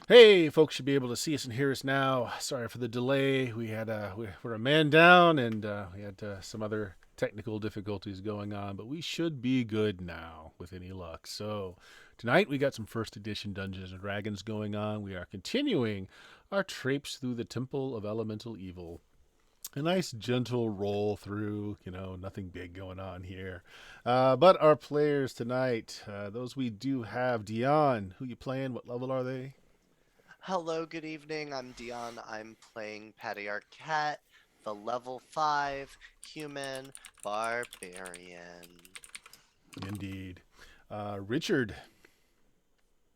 Hey, folks should be able to see us and hear us now. Sorry for the delay. We're a man down, and we had some other technical difficulties going on, but we should be good now with any luck. So tonight we got some first edition Dungeons and Dragons going on. We are continuing our traipse through the Temple of Elemental Evil. A nice gentle roll through, nothing big going on here. But our players tonight, those we do have, Dion, who you playing? What level are they? Hello, good evening. I'm Dion. I'm playing Patty Arquette, the level 5 human barbarian. Indeed. Richard.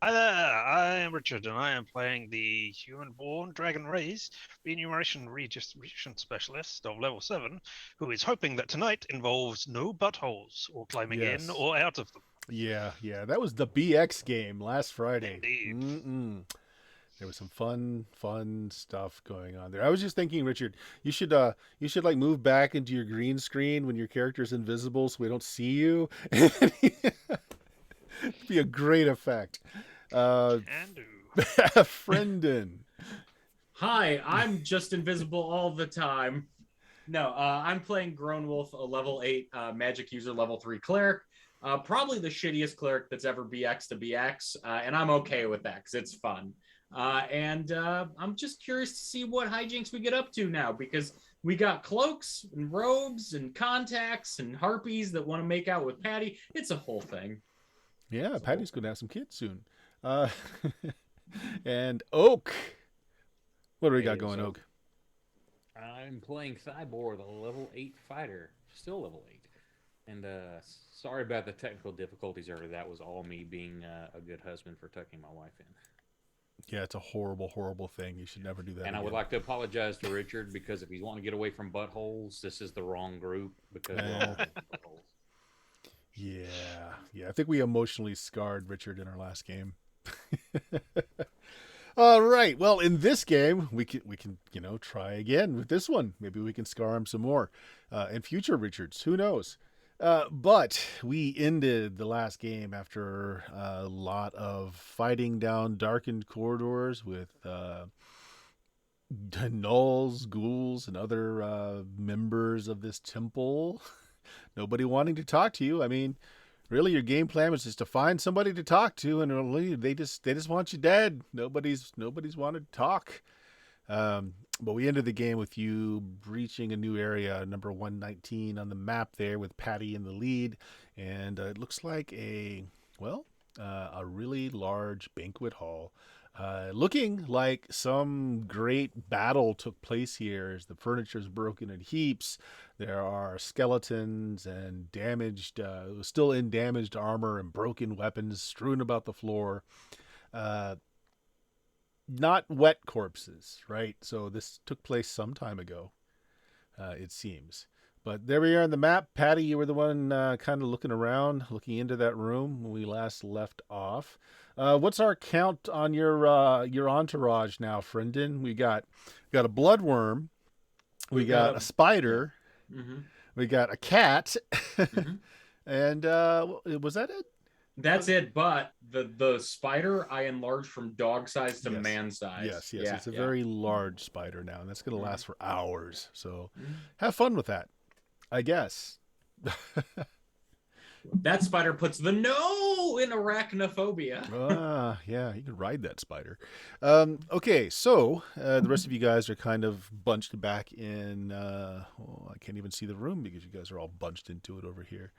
Hi there, I am Richard, and I am playing the human-born, dragon-raised, remuneration redistribution specialist of level 7, who is hoping that tonight involves no buttholes, or climbing in Yes. or out of them. Yeah. That was the BX game last Friday. Indeed. There was some fun stuff going on there. I was just thinking, Richard, you should like move back into your green screen when your character's invisible, so we don't see you. It'd be a great effect. Can do. Friendin. Hi, I'm just invisible all the time. No, I'm playing Grown Wolf, a level 8 magic user, level 3 cleric. Probably the shittiest cleric that's ever BX to BX, and I'm okay with that because it's fun. I'm just curious to see what hijinks we get up to now because we got cloaks and robes and contacts and harpies that want to make out with Patty. It's a whole thing. Yeah, Patty's going to have some kids soon. Uh, and Oak. What do we got going, Oak? I'm playing Thybor, the level 8 fighter. Still level 8. And sorry about the technical difficulties earlier. That was all me being a good husband for tucking my wife in. Yeah, it's a horrible thing. You should never do that. And again. I would like to apologize to Richard because if he's wanting to get away from buttholes, this is the wrong group because we're all buttholes. Yeah. I think we emotionally scarred Richard in our last game. All right. Well, in this game, we can try again with this one. Maybe we can scar him some more in future Richards. Who knows? But we ended the last game after a lot of fighting down darkened corridors with gnolls, ghouls, and other members of this temple. Nobody wanting to talk to you. I mean, really, your game plan was just to find somebody to talk to, and really, they just want you dead. Nobody's wanted to talk. But we ended the game with you breaching a new area, number 119 on the map there, with Patty in the lead, and it looks like a really large banquet hall. Looking like some great battle took place here as the furniture is broken in heaps. There are skeletons and still in damaged armor and broken weapons strewn about the floor. Not wet corpses, right? So this took place some time ago, it seems. But there we are on the map. Patty, you were the one kind of looking around, looking into that room when we last left off. What's our count on your entourage now, Friendin? We got a bloodworm. We got a spider. Yeah. Mm-hmm. We got a cat. Mm-hmm. And was that it? That's it, but the spider I enlarged from dog size to man size. Yes. Yeah, It's a very large spider now, and that's going to last for hours. So Mm-hmm. have fun with that, I guess. That spider puts the no in arachnophobia. Yeah, you can ride that spider. Okay, so the rest of you guys are kind of bunched back in. I can't even see the room because you guys are all bunched into it over here.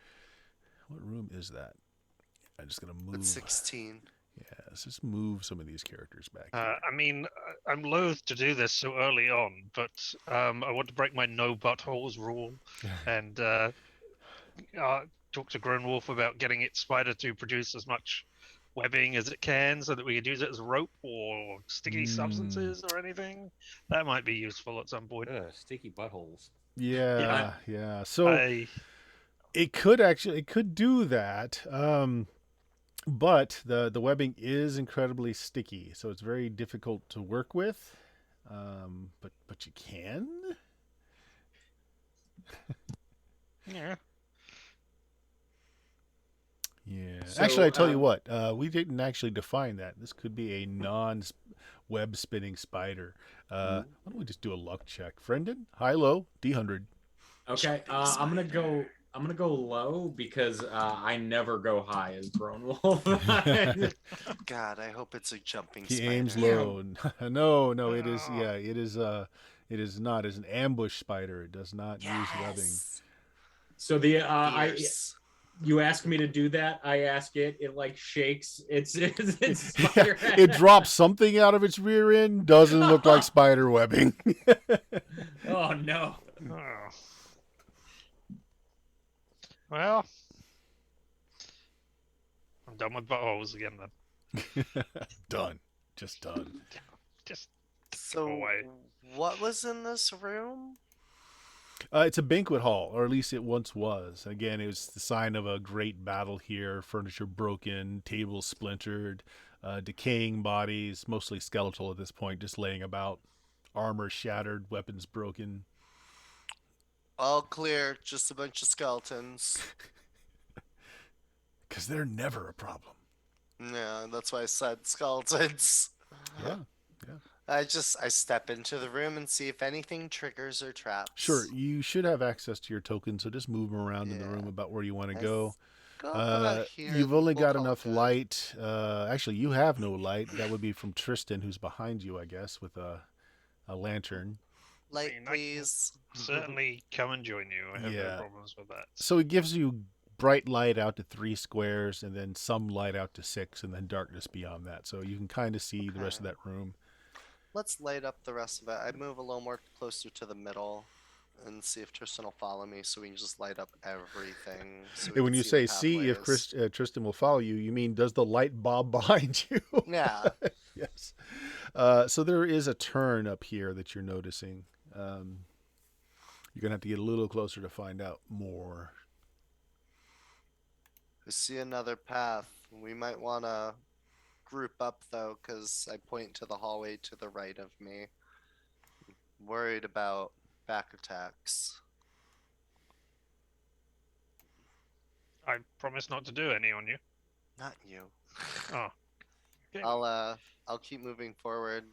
What room is that? I'm just gonna move. It's 16. Yeah, let's just move some of these characters back. I'm loath to do this so early on, but I want to break my no buttholes rule and talk to Grown Wolf about getting its spider to produce as much webbing as it can so that we could use it as rope or sticky substances or anything. That might be useful at some point. Sticky buttholes. Yeah. So it could do that. But the webbing is incredibly sticky, so it's very difficult to work with. But you can. Yeah. Yeah. So, Actually, I tell you what, we didn't actually define that. This could be a web spinning spider. Why don't we just do a luck check? Friendin, high, low, D100. Okay, I'm gonna go. I'm gonna go low because I never go high as Grown Wolf. God, I hope it's a jumping He spider. aims low. No, it is. Yeah, it is. It is not. It's an ambush spider. It does not use webbing. Yes. So Fierce. you ask me to do that. I ask it. It like shakes. It's Yeah, spider. it drops something out of its rear end. Doesn't look like spider webbing. Oh no. Oh. Well, I'm done with buttholes again then. Done. Just done. Just So, away. what was in this room? It's a banquet hall, or at least it once was. Again, it was the sign of a great battle here. Furniture broken, tables splintered, decaying bodies, mostly skeletal at this point, just laying about. Armor shattered, weapons broken. All clear, just a bunch of skeletons. Because they're never a problem. Yeah, that's why I said skeletons. Yeah. I step into the room and see if anything triggers or traps. Sure, you should have access to your tokens, so just move them around in the room Yeah. about where you want to I go. Go about here. You've only we'll got call it enough good. light. Actually, you have no light. That would be from Tristan, who's behind you, I guess, with a lantern. Light, I can please. certainly come and join you. I have Yeah. no problems with that. So it gives you bright light out to 3 squares, and then some light out to 6, and then darkness beyond that. So you can kind of see the rest of that room. Let's light up the rest of it. I move a little more closer to the middle and see if Tristan will follow me so we can just light up everything. So we And when can you the say see if pathways. Tristan will follow you, you mean does the light bob behind you? Yeah. Yes. So there is a turn up here that you're noticing. You're going to have to get a little closer to find out more. I see another path. We might want to group up though, because I point to the hallway to the right of me. Worried about back attacks. I promise not to do any on you. Not you. Oh. Okay. I'll keep moving forward.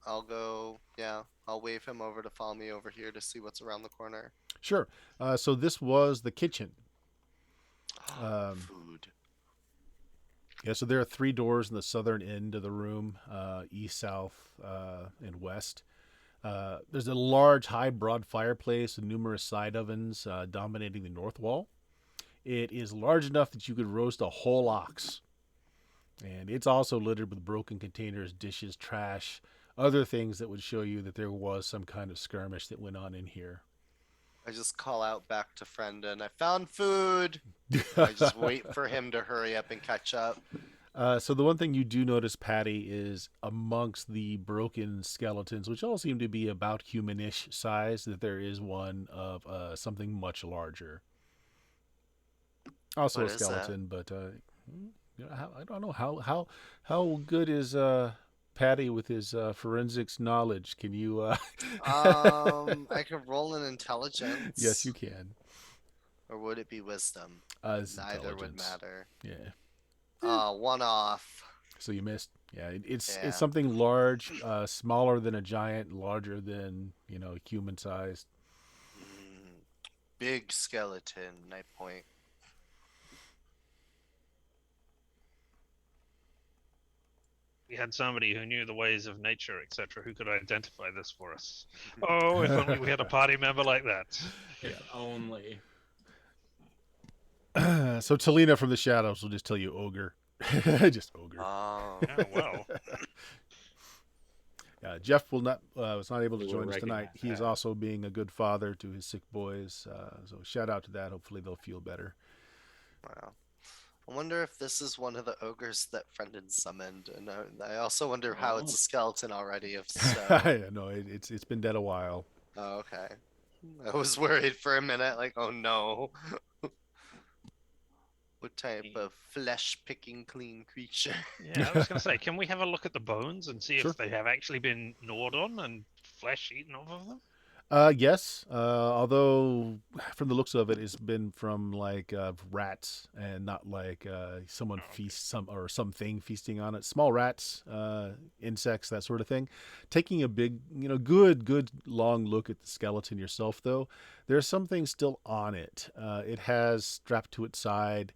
I'll go. Yeah, I'll wave him over to follow me over here to see what's around the corner. Sure. So this was the kitchen. Food. Yeah, so there are 3 doors in the southern end of the room, east, south, and west. There's a large, high, broad fireplace with numerous side ovens dominating the north wall. It is large enough that you could roast a whole ox. And it's also littered with broken containers, dishes, trash, other things that would show you that there was some kind of skirmish that went on in here. I just call out back to Friendon. I found food. I just wait for him to hurry up and catch up. So the one thing you do notice, Patty, is amongst the broken skeletons, which all seem to be about humanish size, that there is one of something much larger. Also What a is that? skeleton, but I don't know how good is Patty with his forensics knowledge. Can you? I could roll an intelligence. Yes, you can. Or would it be wisdom? It's Neither would intelligence. matter. Yeah. One off. So you missed. Yeah, it's Yeah. something large, smaller than a giant, larger than human sized. Big skeleton, I point. We had somebody who knew the ways of nature, etc., who could identify this for us. Oh, if only we had a party member like that. If only. So Talina from the shadows will just tell you ogre. Just ogre. Oh. Yeah, well. Jeff was not able to We'll join us tonight. recognize He is that. also being a good father to his sick boys. So shout out to that. Hopefully they'll feel better. Wow. I wonder if this is one of the ogres that Friendon summoned, and I also wonder how it's a skeleton already. If so, No, it's been dead a while. oh, okay. I was worried for a minute, like, oh no. What type of flesh-picking clean creature? Yeah, I was going to say, can we have a look at the bones and see Sure. if they have actually been gnawed on and flesh eaten off of them? Yes. Although from the looks of it, it's been from like rats and not like someone feasts something feasting on it. Small rats, insects, that sort of thing. Taking a big, good long look at the skeleton yourself, though, there's something still on it. It has strapped to its side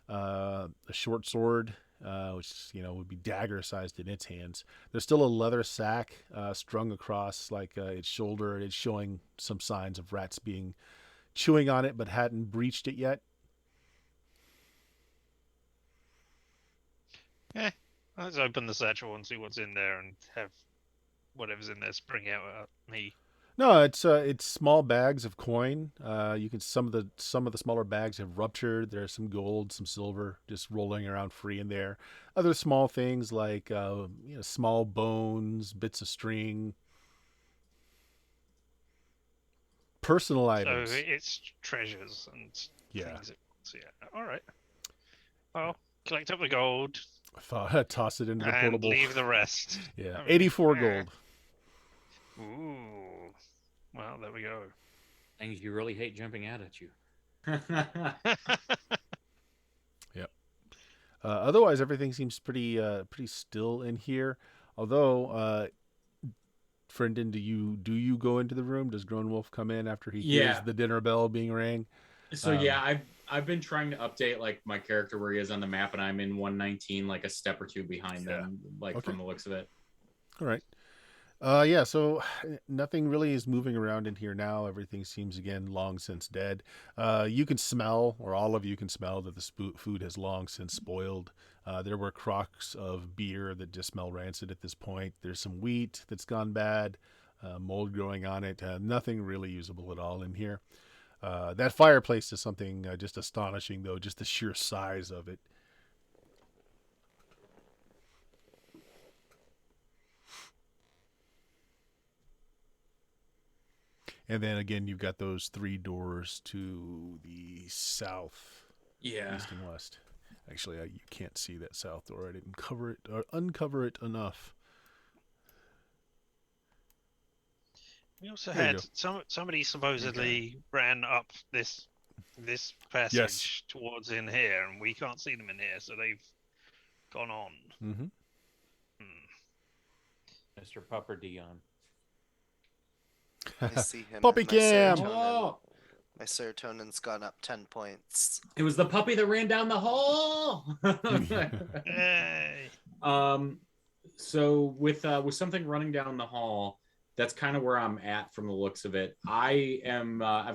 a short sword. Which would be dagger sized in its hands. There's still a leather sack strung across like its shoulder. It's showing some signs of rats being chewing on it, but hadn't breached it yet. Let's open the satchel and see what's in there, and have whatever's in there spring out at me. No, it's small bags of coin. You can some of the smaller bags have ruptured. There's some gold, some silver, just rolling around free in there. Other small things like small bones, bits of string, personal items. So it's treasures and Yeah. things. All right. Well, collect up the gold Toss it into the and portable. leave the rest. Yeah, I mean, 84 gold. Ooh. Well, there we go. Things you really hate jumping out at you. Otherwise, everything seems pretty still in here. Although, Friendon, do you go into the room? Does Grown Wolf come in after he hears the dinner bell being rang? So I've been trying to update like my character where he is on the map, and I'm in 119, like a step or two behind them, from the looks of it. All right. So nothing really is moving around in here now. Everything seems, again, long since dead. You can smell, or all of you can smell, that the food has long since spoiled. There were crocks of beer that just smell rancid at this point. There's some wheat that's gone bad, mold growing on it. Nothing really usable at all in here. That fireplace is something just astonishing, though, just the sheer size of it. And then again, you've got those 3 doors to the south, east and west. Actually, you can't see that south door. I didn't cover it or uncover it enough. We also had somebody supposedly ran up this passage towards in here, and we can't see them in here, so they've gone on. Mm-hmm. Mr. Pupper Dion. I see him. Puppy cam. My serotonin's gone up 10 points. It was the puppy that ran down the hall. Hey. So with something running down the hall, that's kind of where I'm at from the looks of it. I've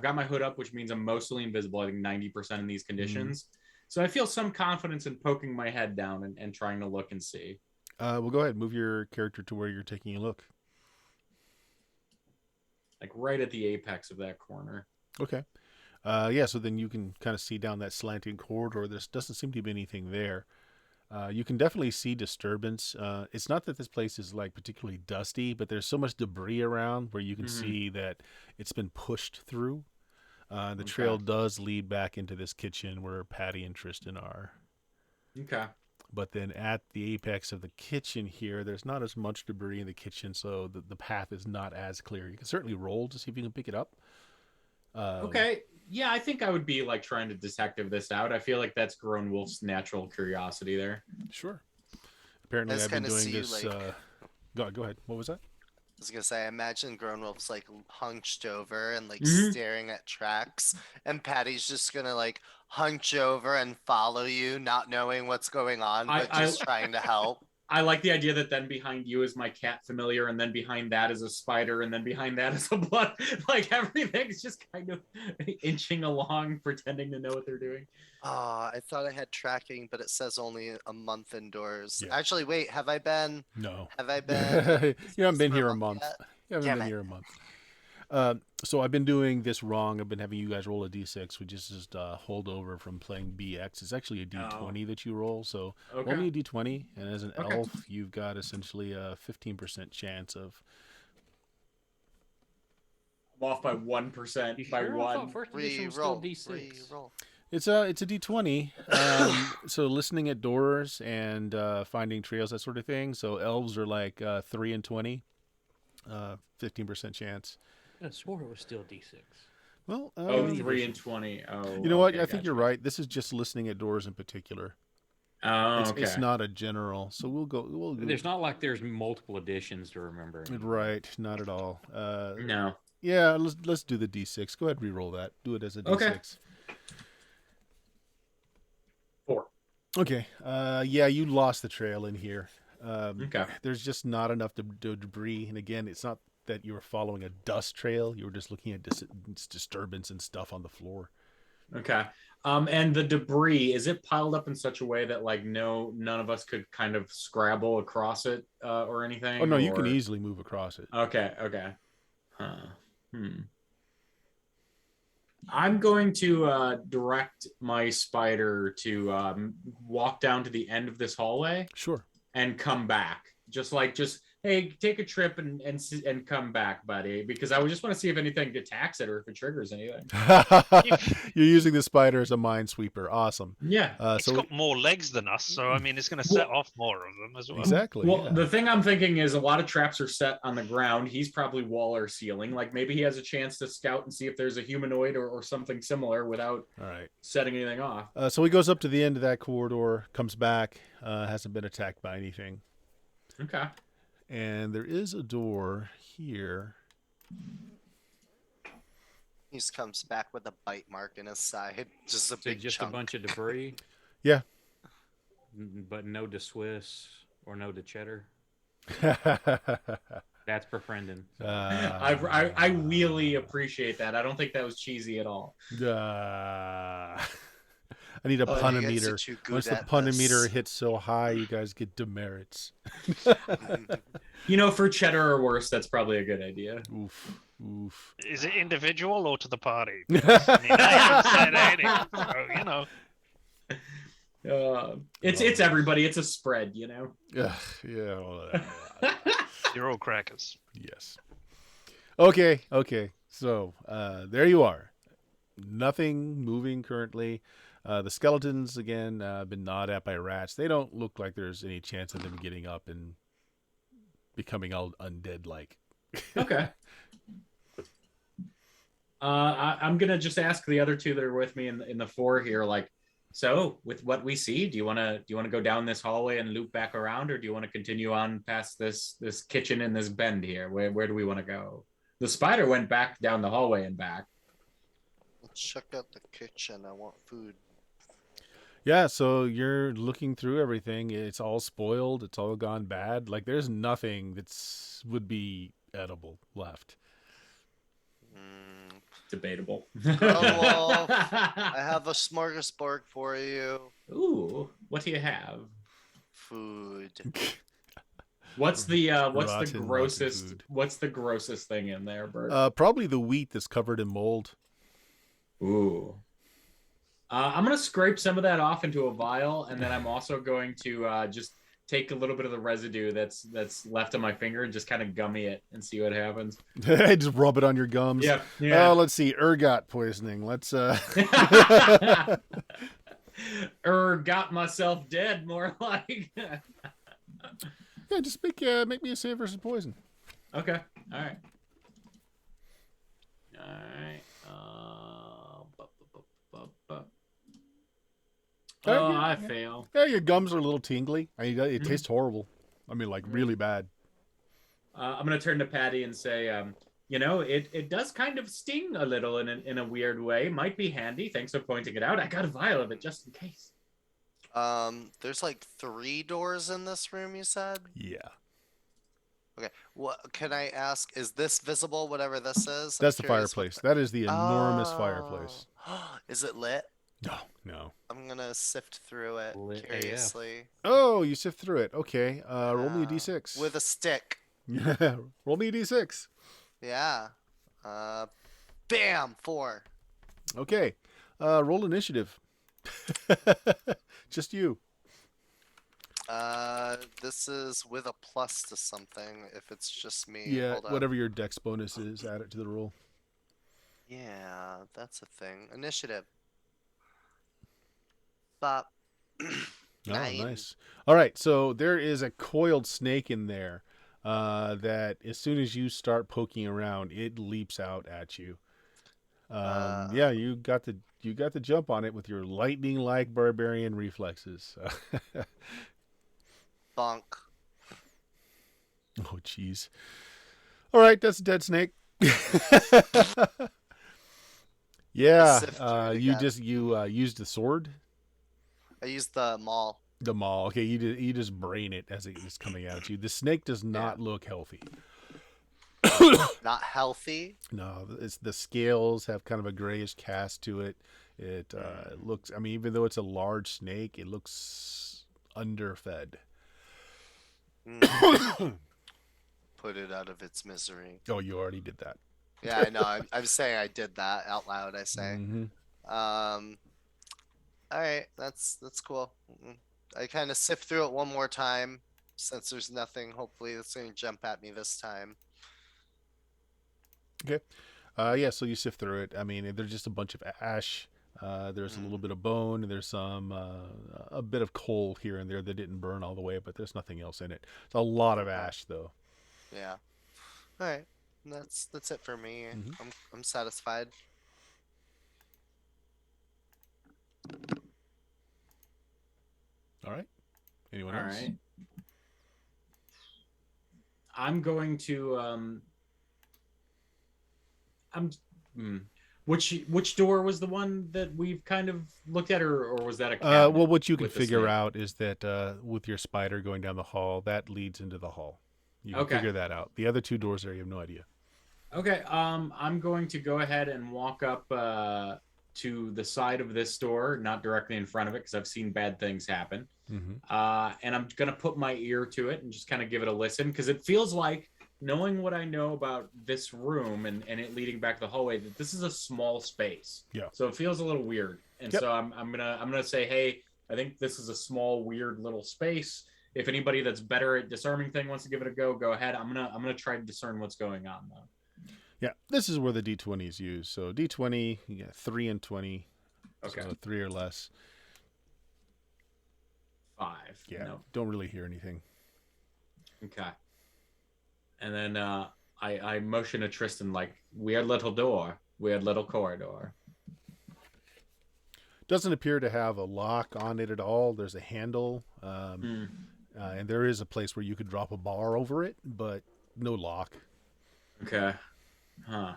got my hood up, which means I'm mostly invisible. I think 90% in these conditions. So I feel some confidence in poking my head down and trying to look and see. Well, go ahead. Move your character to where you're taking a look. Like right at the apex of that corner. Okay. So then you can kind of see down that slanting corridor. There doesn't seem to be anything there. You can definitely see disturbance. It's not that this place is like particularly dusty, but there's so much debris around where you can see that it's been pushed through. The trail does lead back into this kitchen where Patty and Tristan are. Okay. But then at the apex of the kitchen here, there's not as much debris in the kitchen, so the path is not as clear. You can certainly roll to see if you can pick it up. Okay. Yeah, I think I would be like trying to detective this out. I feel like that's Grown Wolf's natural curiosity there. Sure. Apparently, I've been doing this. Go ahead. What was that? I was gonna say, I imagine Grown Wolf's like hunched over and like Mhm. staring at tracks, and Patty's just gonna like hunch over and follow you, not knowing what's going on, but just trying to help. I like the idea that then behind you is my cat familiar, and then behind that is a spider, and then behind that is a blood. Like everything's just kind of inching along, pretending to know what they're doing. I thought I had tracking, but it says only a month indoors. Yeah. Actually, wait, have I been? No. Have I been? You haven't been here a yet? month. You haven't Damn been it. here a month. So I've been doing this wrong. I've been having you guys roll a d6, which is just a holdover from playing BX. It's actually a d20 that you roll. So roll me a d20, and as an elf, you've got essentially a 15% chance of. I'm off by 1%. You By sure? I one. thought first edition was still D6. Re-roll. It's a d20. So listening at doors and finding trails, that sort of thing. So elves are like 3 and 20, 15% chance. I swore it was still D6. Well, Oh, the 3 and edition. 20. Oh, you know what? okay, I think you're gotcha. right. This is just listening at doors in particular. Oh, It's okay. not a general. So we'll go. There's not like there's multiple editions to remember. Anymore. Right, not at all. No. Yeah, let's do the D6. Go ahead, and re-roll that. Do it as a D6. Okay. 4. Okay. Yeah, you lost the trail in here. Okay. There's just not enough debris, and again, it's not that you were following a dust trail. You were just looking at disturbance and stuff on the floor. Okay. And the debris, is it piled up in such a way that like none of us could kind of scrabble across it or anything? Oh no, you can or- easily move across it. Okay. Huh. I'm going to direct my spider to walk down to the end of this hallway Sure. and come back. Just hey, take a trip and come back, buddy, because I would just want to see if anything attacks it or if it triggers anything. You're using the spider as a minesweeper. Awesome. Yeah. It's So got more legs than us, so I mean, it's going to set off more of them as well. exactly. Well, yeah. the thing I'm thinking is a lot of traps are set on the ground. He's probably wall or ceiling. Like maybe he has a chance to scout and see if there's a humanoid or something similar without All right. setting anything off. So he goes up to the end of that corridor, comes back, hasn't been attacked by anything. Okay. And there is a door here. He just comes back with a bite mark in his side. Just a So big just chunk. a bunch of debris. Yeah. But no to Swiss or no to cheddar. I That's befriending. I really appreciate that. I don't think that was cheesy at all. I need a Oh, you guys are punimeter. too good Once the at punimeter this. hits so high, you guys get demerits. For cheddar or worse, that's probably a good idea. Oof. Oof. Is it individual or to the party? Because, I mean, I haven't said anything, so, It's everybody. It's a spread, Ugh, yeah. Well, you're all crackers. yes. Okay. So there you are. Nothing moving currently. The skeletons, again, been gnawed at by rats. They don't look like there's any chance of them getting up and becoming all undead-like. Okay. I'm gonna just ask the other two that are with me in the 4 here, like, so with what we see, do you want to go down this hallway and loop back around, or do you want to continue on past this kitchen and this bend here? Where do we want to go? The spider went back down the hallway and back. Let's check out the kitchen. I want food. Yeah, so you're looking through everything. It's all spoiled. It's all gone bad. Like, there's nothing would be edible left. Debatable. Oh, I have a smorgasbord for you. Ooh, what do you have? Food. What's the Rotten grossest food. what's the grossest thing in there, Bert? Probably the wheat that's covered in mold. Ooh. I'm gonna scrape some of that off into a vial, and then I'm also going to just take a little bit of the residue that's left on my finger and just kind of gummy it and see what happens. Just rub it on your gums. Yeah. Oh, let's see. Ergot poisoning. Let's Got myself dead, more like. Yeah, just make me a save versus poison. Okay. All right. Oh, I fail. Yeah, your gums are a little tingly. I mean, it tastes horrible. I mean, like really bad. I'm gonna turn to Patty and say, it does kind of sting a little in a weird way. Might be handy. Thanks for pointing it out. I got a vial of it just in case. There's like 3 doors in this room, you said? Yeah. Okay. What can I ask? Is this visible, whatever this is? That's I'm the curious fireplace. That is the enormous fireplace. Oh. Is it lit? No. I'm gonna sift through it Lit AF. curiously. Oh, you sift through it. Okay. Roll me a d6. With a stick. Roll me a d6. Yeah. Bam! 4. Okay. Roll initiative. Just you. This is with a plus to something. If it's just me. Yeah, Hold up. whatever your dex bonus is, add it to the roll. Yeah, that's a thing. Initiative. Bop. Oh, 9. nice. All right, so there is a coiled snake in there. that as soon as you start poking around, it leaps out at you. Yeah, you got the jump on it with your lightning-like barbarian reflexes. Bonk. Oh, jeez. All right, that's a dead snake. Yeah, sift through it you again. used the sword, I used the maul. the maul. Okay, you just brain it as it is coming at you. The snake does not look healthy. Not healthy. No, it's the scales have kind of a grayish cast to it. It looks. I mean, even though it's a large snake, it looks underfed. Put it out of its misery. Oh, you already did that. Yeah, I know. I'm saying I did that out loud. I say. Mhm. All right, that's cool. I kind of sift through it one more time since there's nothing. Hopefully, that's gonna jump at me this time. Okay. Yeah, so you sift through it. I mean, there's just a bunch of ash. There's a little bit of bone. There's some a bit of coal here and there that didn't burn all the way, but there's nothing else in it. It's a lot of ash, though. Yeah. All right. That's it for me. Mhm. I'm satisfied. All right. Anyone All else? right. I'm going to which door was the one that we've kind of looked at, or was that a cabinet Well, what you can with the figure snake? out is that with your spider going down the hall, that leads into the hall. You can Okay. figure that out. The other two doors there, you have no idea. Okay, I'm going to go ahead and walk up to the side of this door, not directly in front of it, because I've seen bad things happen. Mm-hmm. And I'm going to put my ear to it and just kind of give it a listen, because it feels like, knowing what I know about this room and it leading back to the hallway, that this is a small space. Yeah. So it feels a little weird. And Yep. so I'm gonna say, hey, I think this is a small, weird little space. If anybody that's better at discerning thing wants to give it a go ahead. I'm gonna try to discern what's going on though. Yeah, this is where the D20 is used. So D20, you get 3 and 20. Okay. So 3 or less. 5. Yeah, No. don't really hear anything. Okay. And then I motion to Tristan like, weird little door, weird little corridor. Doesn't appear to have a lock on it at all. There's a handle, and there is a place where you could drop a bar over it, but no lock. Okay. Huh.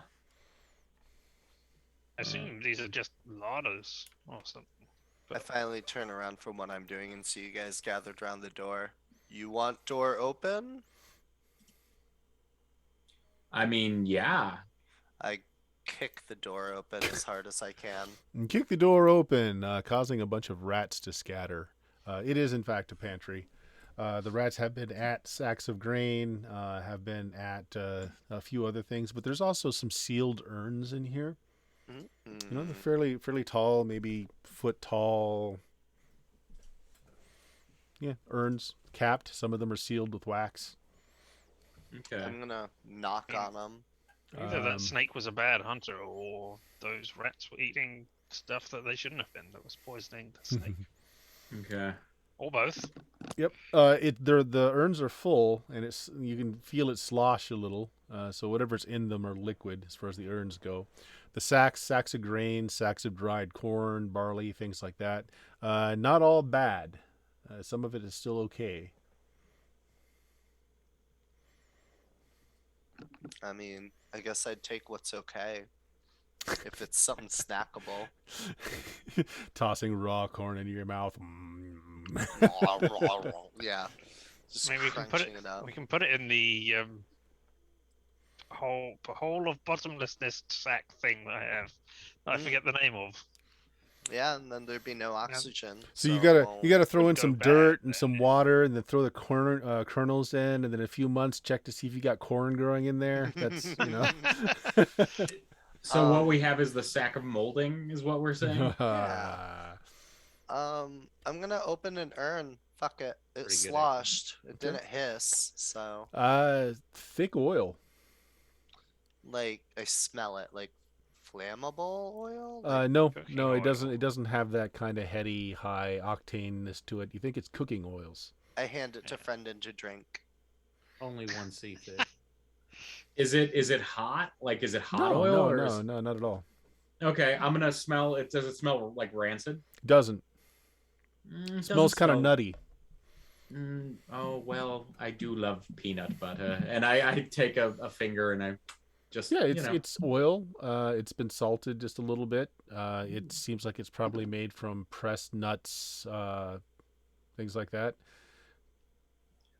I assume these are just ladders or something. I finally turn around from what I'm doing and see you guys gathered around the door. You want door open? I mean, yeah. I kick the door open as hard as I can. And kick the door open, causing a bunch of rats to scatter. It is, in fact, a pantry. The rats have been at sacks of grain, have been at a few other things, but there's also some sealed urns in here. Mm-hmm. You know, they're fairly tall, maybe foot tall. Yeah, urns, capped. Some of them are sealed with wax. Okay. I'm gonna knock on them. Either that snake was a bad hunter, or those rats were eating stuff that they shouldn't have been, that was poisoning the snake. Okay. Or both. Yep. The urns are full, and you can feel it slosh a little. So whatever's in them are liquid as far as the urns go. The sacks of grain, sacks of dried corn, barley, things like that. Not all bad. Some of it is still okay. I mean, I guess I'd take what's okay. If it's something snackable. Tossing raw corn into your mouth. Yeah. Just Maybe we can put it. crunching up. We can put it in the hole of bottomlessness sack thing that I have. That I forget the name of. Yeah, and then there'd be no oxygen. So you gotta throw in wouldn't go some bad dirt and then. some water, and then throw the kernels in, and then in a few months check to see if you got corn growing in there. That's So what we have is the sack of molding, is what we're saying. Yeah. I'm gonna open an urn. Fuck it. It Pretty good sloshed. It Okay. didn't hiss, so Thick oil. like I smell it. Like flammable oil? No, cooking it doesn't. oil. It doesn't have that kind of heady, high octaneness to it. You think it's cooking oils? I hand it to Friendin to drink. Only one see fit. Is it hot? Like, is it hot No, oil no, or no, no, not at all. Okay, I'm gonna smell it. Does it smell like rancid? Doesn't. It Smells doesn't kind of smell. nutty. Oh well, I do love peanut butter, and I take a finger and I just Yeah, it's oil. It's been salted just a little bit. It seems like it's probably made from pressed nuts, things like that.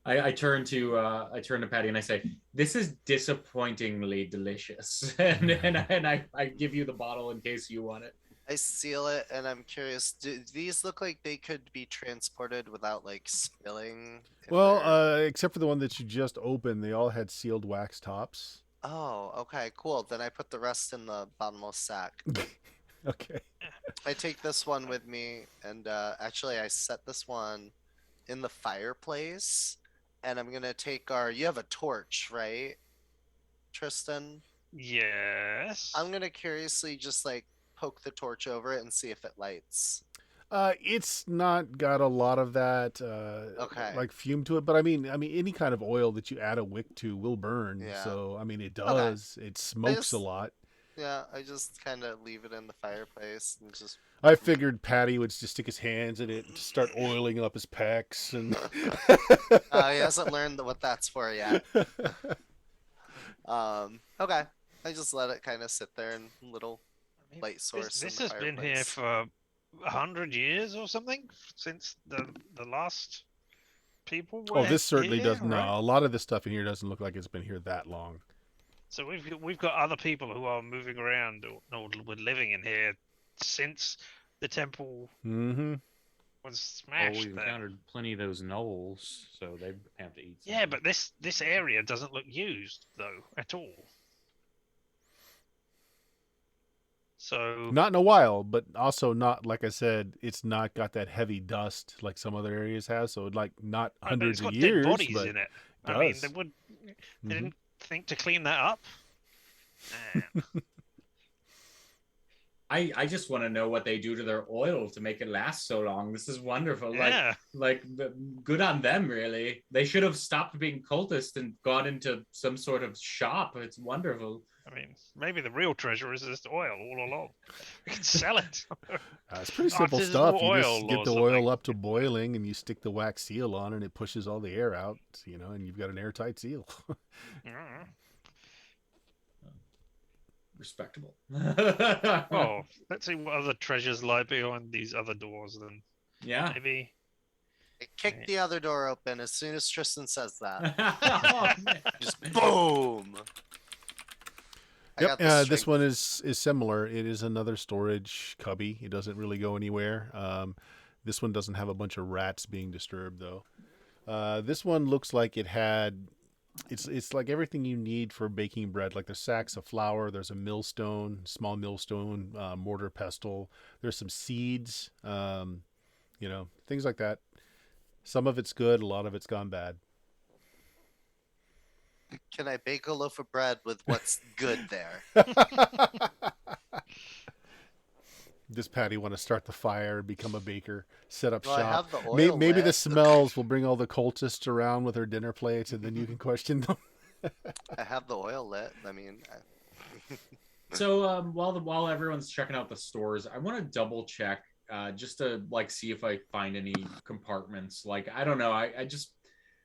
I turn to Patty and I say, "This is disappointingly delicious," and I give you the bottle in case you want it. I seal it, and I'm curious. Do these look like they could be transported without like spilling? Well, except for the one that you just opened, they all had sealed wax tops. Oh, okay, cool. Then I put the rest in the bottomless sack. Okay. I take this one with me, and actually, I set this one in the fireplace. And I'm gonna take You have a torch, right, Tristan? Yes. I'm gonna curiously just like poke the torch over it and see if it lights. It's not got a lot of that Okay. like fume to it, but I mean any kind of oil that you add a wick to will burn. Yeah. So I mean it Okay. does. It smokes a just- lot. Yeah, I just kind of leave it in the fireplace and just. I figured Patty would just stick his hands in it and just start oiling up his pecs and He hasn't learned what that's for yet. Okay. I just let it kind of sit there in little I mean, light source. This in the has been here fireplace. for 100 years or something since the last people were Oh, this certainly here, doesn't. right? No, a lot of this stuff in here doesn't look like it's been here that long. So we've got other people who are moving around or were living in here since the temple Mm-hmm. was Oh, smashed. we've there. encountered plenty of those gnolls, so they have to eat. Yeah, something. but this area doesn't look used though at all. So Not in a while, but also not, like I said, it's not got that heavy dust like some other areas have. So like not but hundreds it's of got years, dead bodies but in it. does. I mean, they Mhm. didn't think to clean that up. Man. I just want to know what they do to their oil to make it last so long. This is wonderful. Yeah. Good on them, really. They should have stopped being cultists and gone into some sort of shop. It's wonderful. I mean, maybe the real treasure is this oil all along. We can sell it. It's pretty simple Artisanal stuff. You just oil get or the something. oil up to boiling, and you stick the wax seal on, and it pushes all the air out. And you've got an airtight seal. Mm. Respectable. Oh, let's see what other treasures lie behind these other doors. Then Yeah. maybe. I kick the other door open as soon as Tristan says that. Oh, man. Just boom. I got Yep. the This strength. one is similar. It is another storage cubby. It doesn't really go anywhere. This one doesn't have a bunch of rats being disturbed though. This one looks like it had. It's like everything you need for baking bread. Like there's sacks of flour. There's a millstone, small millstone, mortar pestle. There's some seeds. Things like that. Some of it's good. A lot of it's gone bad. Can I bake a loaf of bread with what's good there? Does Patty want to start the fire, become a baker, set up Well, I shop? have the oil Maybe the lit. smells will bring all the cultists around with their dinner plates, and then you can question them. I have the oil lit. I mean, So while everyone's checking out the stores, I want to double check just to see if I find any compartments. Like I don't know, I just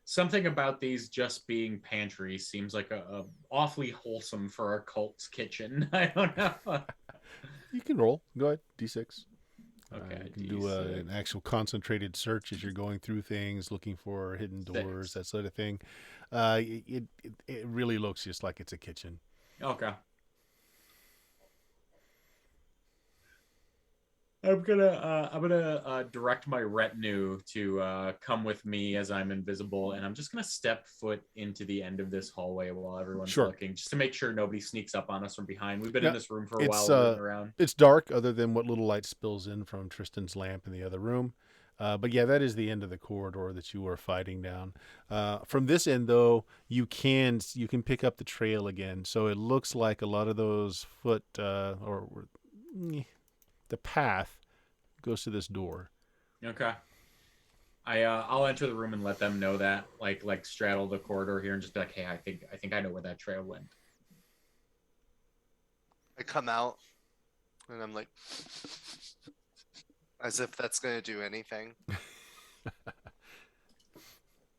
something about these just being pantries seems like a awfully wholesome for a cult's kitchen. I don't know. You can roll. Go ahead. D6. Okay, You can do an actual concentrated search as you're going through things, looking for hidden doors, 6. that sort of thing. It really looks just like it's a kitchen. Okay. I'm gonna direct my retinue to come with me as I'm invisible, and I'm just gonna step foot into the end of this hallway while everyone's Sure. looking, just to make sure nobody sneaks up on us from behind. We've been Yeah, in this room for a it's, while, looking around. It's dark, other than what little light spills in from Tristan's lamp in the other room. But yeah, that is the end of the corridor that you are fighting down. From this end, though, you can pick up the trail again. So it looks like a lot of those the path goes to this door. Okay. I'll enter the room and let them know that, like straddle the corridor here and just be like, hey, I think I know where that trail went. I come out and I'm like, as if that's gonna do anything.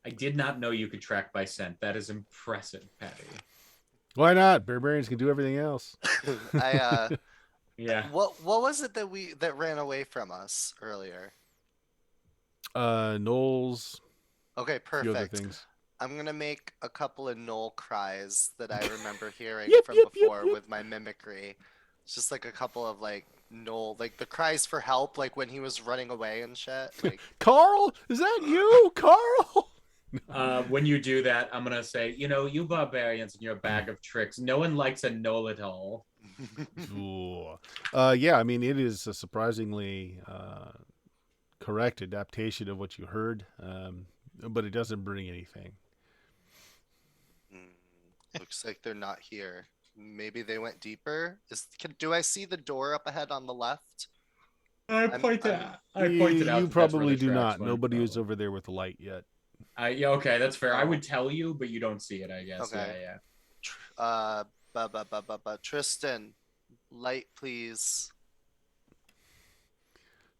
I did not know you could track by scent. That is impressive, Patty. Why not? Barbarians can do everything else. I Yeah. what was it that ran away from us earlier? Knowles, Okay, a few other perfect. things. I'm gonna make a couple of Knoll cries that I remember hearing Yip, from yip, yip, before yip. with my mimicry. It's just like a couple of like Knoll, like the cries for help, like when he was running away and shit. Like, Carl, is that you, Carl? When you do that, I'm gonna say, you barbarians and your bag of tricks. No one likes a knoll at all. Ooh. Yeah, I mean, it is a surprisingly correct adaptation of what you heard, but it doesn't bring anything. looks like they're not here. Maybe they went deeper. Do I see the door up ahead on the left? I pointed out that You that's where probably the do tracks not. went, Nobody is probably. over there with the light yet. Yeah, okay, that's fair. I Oh. would tell you, but you don't see it, I guess. Okay. Yeah. Tristan, light, please.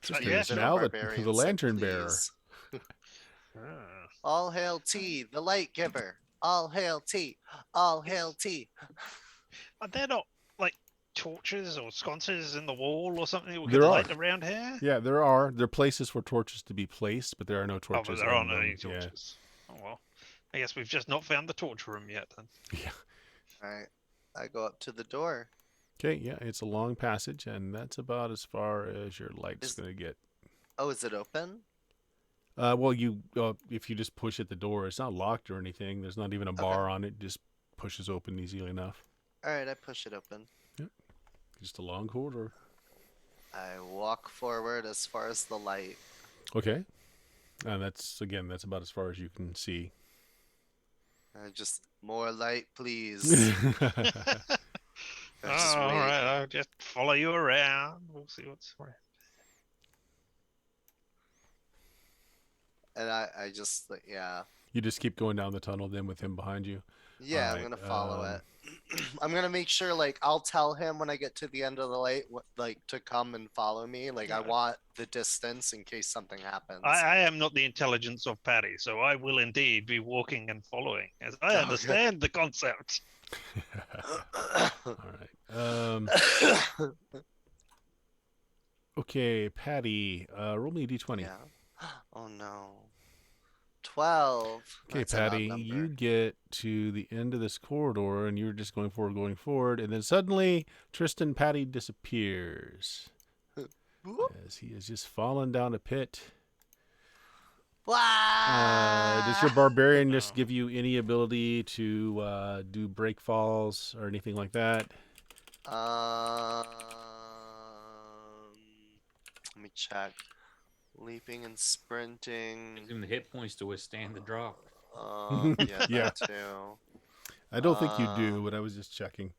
Tristan yeah, is sure. now the Barbarian said, lantern bearer. "Please." Ah. All hail T, the light giver. All hail T. All hail T. Are there not like torches or sconces in the wall or something that we There could are. light around here? Yeah, there are. There are places for torches to be placed, but there are no Oh, torches. but there on aren't them. any Yeah. torches. Oh well. I guess we've just not found the torch room yet then. Yeah. All right. I go up to the door. Okay. Yeah, it's a long passage, and that's about as far as your light's Is- going to get. Oh, is it open? Well, if you just push at the door, it's not locked or anything. There's not even a bar on it. Just pushes open easily enough. All right, I push it open. Just a long corridor. I walk forward as far as the light. Okay. And that's about as far as you can see. I just more light, please. Okay. I just Oh, all wait. right, I'll just follow you around. We'll see what's where. And I just like, yeah. You just keep going down the tunnel then with him behind you. Yeah, I'm Alright, gonna follow it. I'm gonna make sure, like, I'll tell him when I get to the end of the light, like, to come and follow me. Like, I Yeah. want the distance in case something happens. I am not the intelligence of Patty, so I will indeed be walking and following, as I Okay. understand the concept. All right. Okay, Patty. Roll me a d20. Yeah. Oh no. 12. Okay, That's an odd Patty, number. you get to the end of this corridor, and you're just going forward, and then suddenly Tristan Patty disappears Whoop. as he has just fallen down a pit. Does your Wah! barbarian just Oh. give you any ability to do break falls or anything like that? Let me check. Leaping and sprinting. Gives him the hit points to withstand the drop. Yeah, Yeah. that too. I don't think you do, but I was just checking.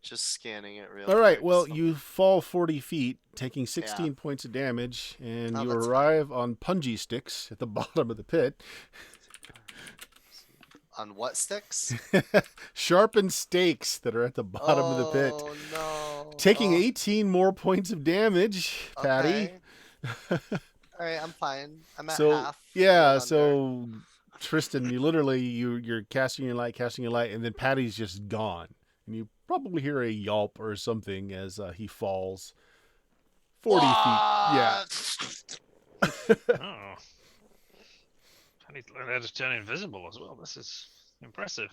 Just scanning it real All right, quick. well, So- you fall 40 feet, taking 16 points of damage, and Oh, you that's arrive on punji sticks at the bottom of the pit. On what sticks? Sharpened stakes that are at the bottom of the pit. Oh no. Taking Oh, 18 more points of damage, Patty. okay. All right, I'm fine. I'm at So half. yeah, One under. so Tristan, you're casting your light, and then Patty's just gone, and you probably hear a yelp or something as he falls 40 feet. Yeah. Oh. I need to learn how to turn invisible as well. This is impressive.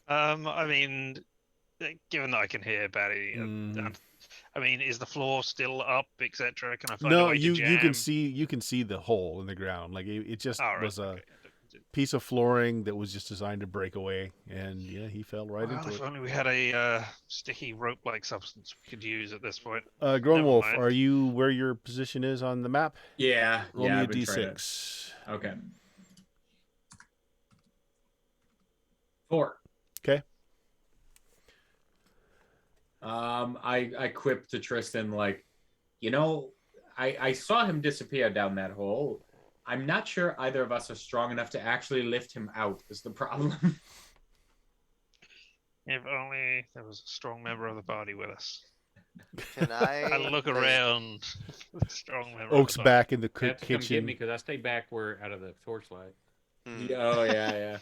I mean, given that I can hear Patty, Mhm. I mean, is the floor still up, etc.? Can I find a No, way you to jam? you can see the hole in the ground. Like it just Oh, right, was a okay. piece of flooring that was just designed to break away, and yeah, he fell right Well, into if it. only we had a sticky rope-like substance we could use at this point. Grown Never Wolf, mind. are you where your position is on the map? Yeah. Roll yeah, me a I've been trying to- d6. Okay. 4. Okay. I quip to Tristan like, I saw him disappear down that hole. I'm not sure either of us are strong enough to actually lift him out, is the problem. If only there was a strong member of the party with us. Can I I look like, around. for a strong member Oak's of the party. back in the You have to come get kitchen. me because I stay back where out of the torchlight. Oh, yeah.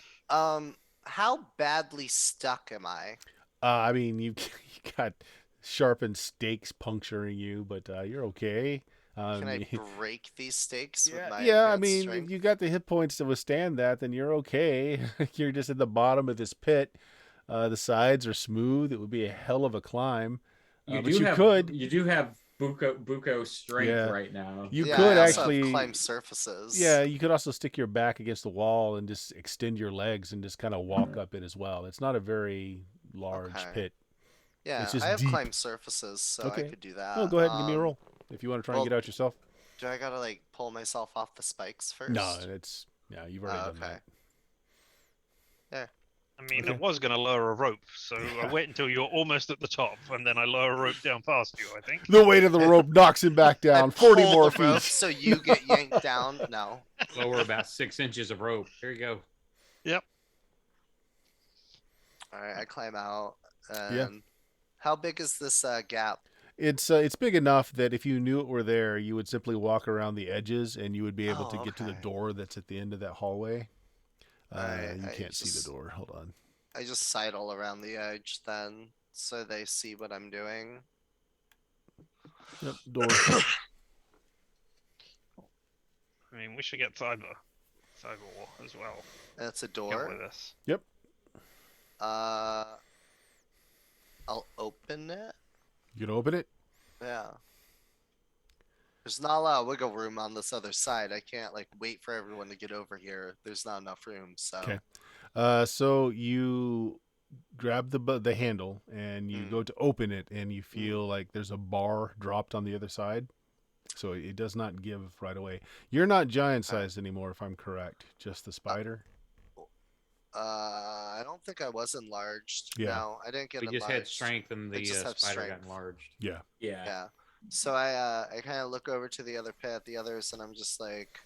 how badly stuck am I? I mean, you got sharpened stakes puncturing you, but you're okay. Can I break these stakes with my yeah. I advanced mean, strength? if you got the hit points to withstand that, then you're okay. You're just at the bottom of this pit. The sides are smooth. It would be a hell of a climb. You But do you have could. you do have Buko strength Yeah. right now. You Yeah, could I also actually have climb surfaces. Yeah, you could also stick your back against the wall and just extend your legs and just kind of walk Mm-hmm. up it as well. It's not a very large Okay. pit. Yeah, It's just I have deep. climb surfaces, so I Okay. could do that. Oh, go ahead and give me a roll if you want to try and well, get out yourself. Do I gotta like pull myself off the spikes first? No, you've already done okay. that. I mean, Okay. I was going to lower a rope, so I wait until you're almost at the top, and then I lower a rope down past you, I think. The weight of the rope knocks him back down. 40 pull more the rope feet. so you get yanked down. No. Lower about 6 inches of rope. Here you go. Yep. All right, I climb out. And Yeah. How big is this gap? It's big enough that if you knew it were there, you would simply walk around the edges and you would be able to get to the okay. door that's at the end of that hallway. Alright, You I can't see just- the door. Hold on. I just sidle around the edge then, so they see what I'm doing. Yep, door. I mean, we should get Cyber as well. And it's a Come door. with us. Yep. I'll open it. You can open it. Yeah. There's not a lot of wiggle room on this other side. I can't like wait for everyone to get over here. There's not enough room. So Okay. So you grab the handle and you go to open it, and you feel like there's a bar dropped on the other side. So it does not give right away. You're not giant sized anymore, if I'm correct. Just the spider. I don't think I was enlarged. Yeah. No, I didn't get We enlarged. just had strength and the just have spider got strength. enlarged. Yeah. Yeah. So I kind of look over to the other pit, the others, and I'm just like,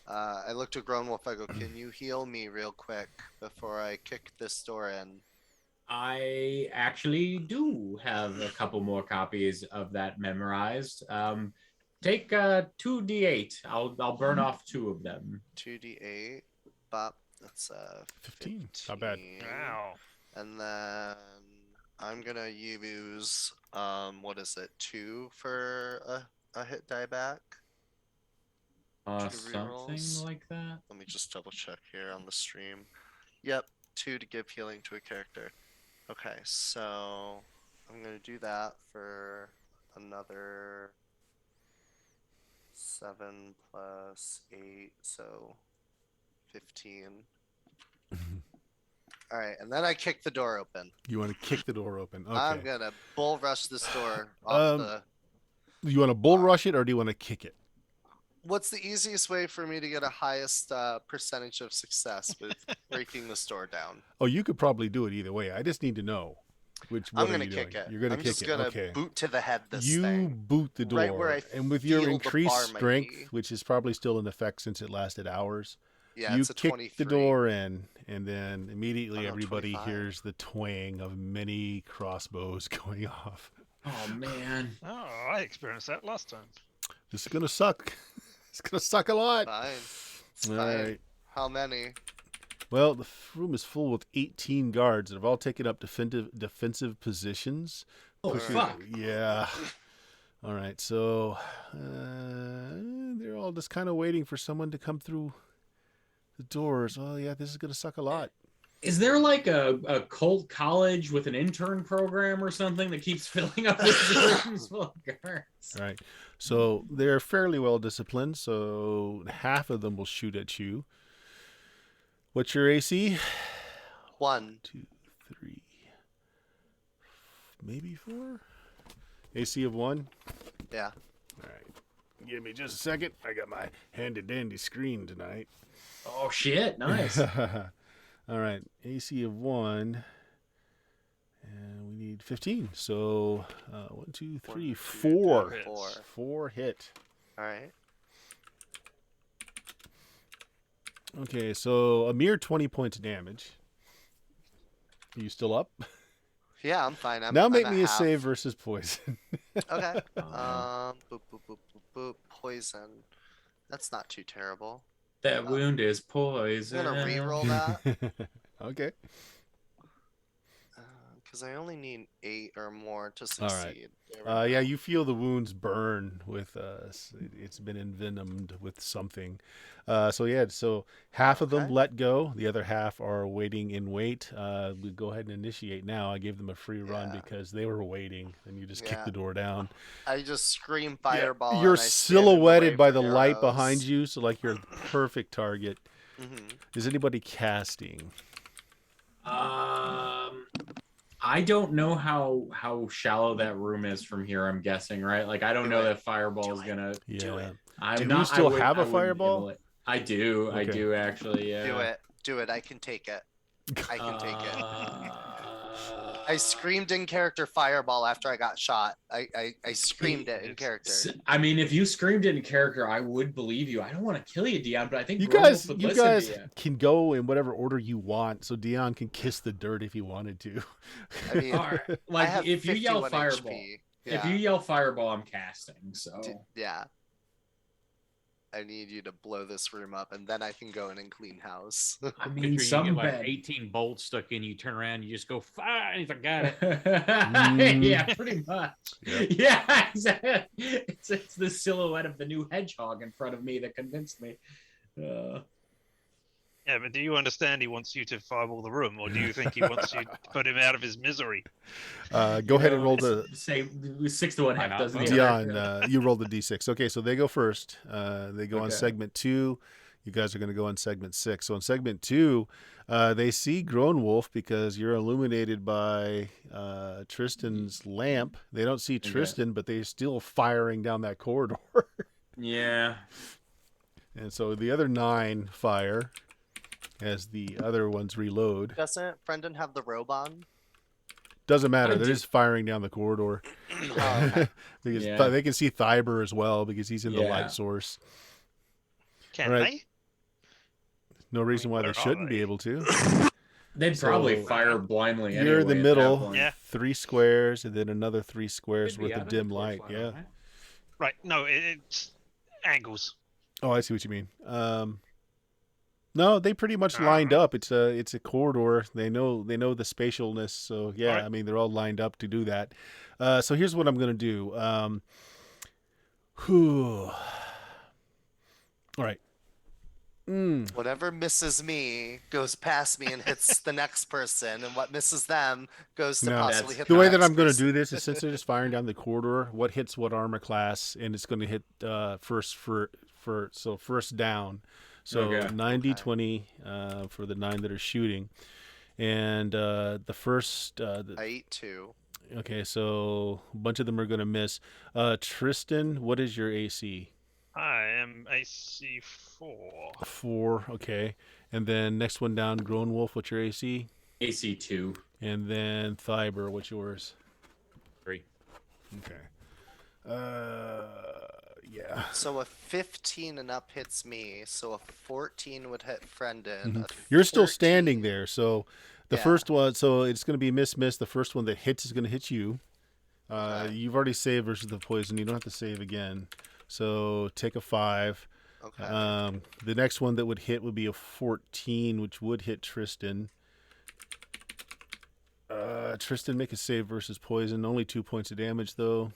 I look to Grown Wolf. I go, "Can you heal me real quick before I kick this door in?" I actually do have a couple more copies of that memorized. Take 2d8. I'll burn off 2 of them. 2d8. Bop. That's 15. Not bad. Wow. And then I'm gonna use what is it? 2 for a hit die back. 2 Something rerolls. like that. Let me just double check here on the stream. Yep, 2 to give healing to a character. Okay, so I'm gonna do that for another 7 plus 8, so 15. All right, and then I kick the door open. You want to kick the door open. Okay. I'm gonna bull rush this door off the. You want to bull rush it or do you want to kick it? What's the easiest way for me to get a highest percentage of success with breaking this door down? Oh, you could probably do it either way. I just need to know which. I'm What gonna are you kick doing? it. You're gonna I'm kick just it. gonna Okay. boot to the head this You thing. boot the door, Right where I and with your feel the increased bar might strength, be. which is probably still in effect since it lasted hours, Yeah, you it's a kick 23. the door in, and then immediately Oh, no, everybody 25. hears the twang of many crossbows going off. Oh man. Oh, I experienced that last time. This is gonna suck. It's gonna suck a lot. Fine. It's All fine. right. How many? Well, the room is full with 18 guards that have all taken up defensive positions. Oh Pushing- fuck. Yeah. All right, so they're all just kind of waiting for someone to come through the doors. Oh, yeah, this is going to suck a lot. Is there like a cult college with an intern program or something that keeps filling up with rooms full of guards? All right, so they're fairly well disciplined, so half of them will shoot at you. What's your AC? 1. 2, 3, maybe 4? AC of 1? Yeah. All right. Give me just a second. I got my handy-dandy screen tonight. Oh shit, nice. All right. AC of 1. And we need 15. So 1, 2, 3, 1, 2, 4. three, 4. 4 hit. All right. Okay, so a mere 20 points of damage. Are you still up? Yeah, I'm fine. Now I'm make at me a half. save versus poison. Okay. Oh, Boop, boop, boop, boop, boop. Poison. That's not too terrible. That wound is I'm poison. gonna re-roll that Okay. because I only need 8 or more to All right. succeed. There we Yeah, go. you feel the wounds burn with it's been envenomed with something. So half of them Okay. let go, the other half are waiting in wait. We go ahead and initiate now. I gave them a free run Yeah. because they were waiting, and you just kick Yeah. the door down. I just scream Yeah, fireball. you're And I stand in the silhouetted way by for the light behind arrows. you, so like you're the perfect target. Mm-hmm. Is anybody casting? I don't know how shallow that room is from here. I'm guessing, right? Like I don't Do know it. that fireball is Do it. gonna. Yeah. Do it. I'm Do not. you still I would, have a I wouldn't fireball? immolate. I do. I Okay. do actually. Yeah. Do it. Do it. I can take it. I can take it. I screamed in character fireball after I got shot. I screamed it in character. I mean, if you screamed it in character, I would believe you. I don't want to kill you, Dion, but I think You Grove guys, would you listen guys to you. can go in whatever order you want, so Dion can kiss the dirt if he wanted to. I mean, All right. I Like have if you yell 51 fireball, HP. if you yell fireball, I'm casting. So Yeah. I need you to blow this room up, and then I can go in and clean house. I mean, picture you some get like bad. 18 bolts stuck in you, turn around, you just go fire, and he's like, got it. Yeah, pretty much. Yep. Yeah, exactly. It's the silhouette of the new hedgehog in front of me that convinced me. Yeah, but do you understand he wants you to fireball the room, or do you think he wants you to put him out of his misery? Go ahead and roll the say 6 to 1 Why half not? dozen. Dion. You roll the d6. Okay, so they go first. They go on Okay. segment 2. You guys are going to go on segment 6. So in segment 2, they see Grown Wolf because you're illuminated by Tristan's lamp. They don't see Tristan, but they're still firing down that corridor. Yeah. And so the other 9 fire as the other ones reload. Doesn't Brendan have the robe on? Doesn't matter. I They're do- just firing down the corridor. Oh, okay. Because Yeah. they can see Thyber as well because he's in the Yeah. light source. Can Right. they? No reason why where they are shouldn't be they? able to. They'd So, probably fire blindly anyway. You're in the at that middle, point. Yeah. 3 squares, and then another 3 squares Could be worth out of of dim the light. torchlight, Yeah. right? Right. No, it's angles. Oh, I see what you mean. No, they pretty much lined Uh-huh. up. It's a corridor. They know the spatialness. So yeah, Alright. I mean they're all lined up to do that. So here's what I'm gonna do. All right. Whatever misses me goes past me and hits the next person, and what misses them goes to No. possibly hit The the way that next I'm going to person. do this is since they're just firing down the corridor, what hits what armor class, and it's going to hit first so first down. So Okay. 90, Okay. 20 for the 9 that are shooting, and the first. I ate 2. Okay, so a bunch of them are going to miss. Tristan, what is your AC? I am AC 4. 4. Okay, and then next one down, Grown Wolf. What's your AC? AC2. And then Thyber, what's yours? 3. Okay. Yeah. So a 15 and up hits me. So a 14 would hit Brendan. Mhm. A You're still 13 standing there, so the Yeah. first one, so it's going to be miss. The first one that hits is going to hit you. Okay. You've already saved versus the poison. You don't have to save again. So take a 5. Okay. The next one that would hit would be a 14, which would hit Tristan. Tristan, make a save versus poison. Only 2 points of damage, though.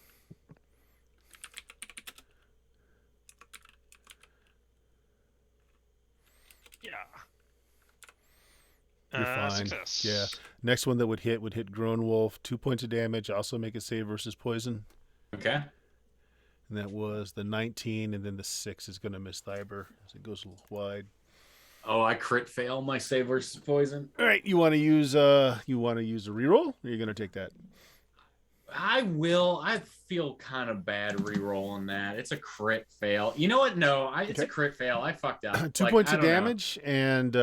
Yeah. You're fine. Success. Yeah. Next one that would hit Grown Wolf. 2 points of damage. Also make a save versus poison. Okay. And that was the 19, and then the 6 is going to miss Thyber as it goes a little wide. Oh, I crit fail my save versus poison. All right, you want to use a reroll? Or are you going to take that? I will. I feel kind of bad re-rolling that. It's a crit fail. You know what? No, it's a Okay. crit fail. I fucked up. 2 Like, points I of don't know. damage, and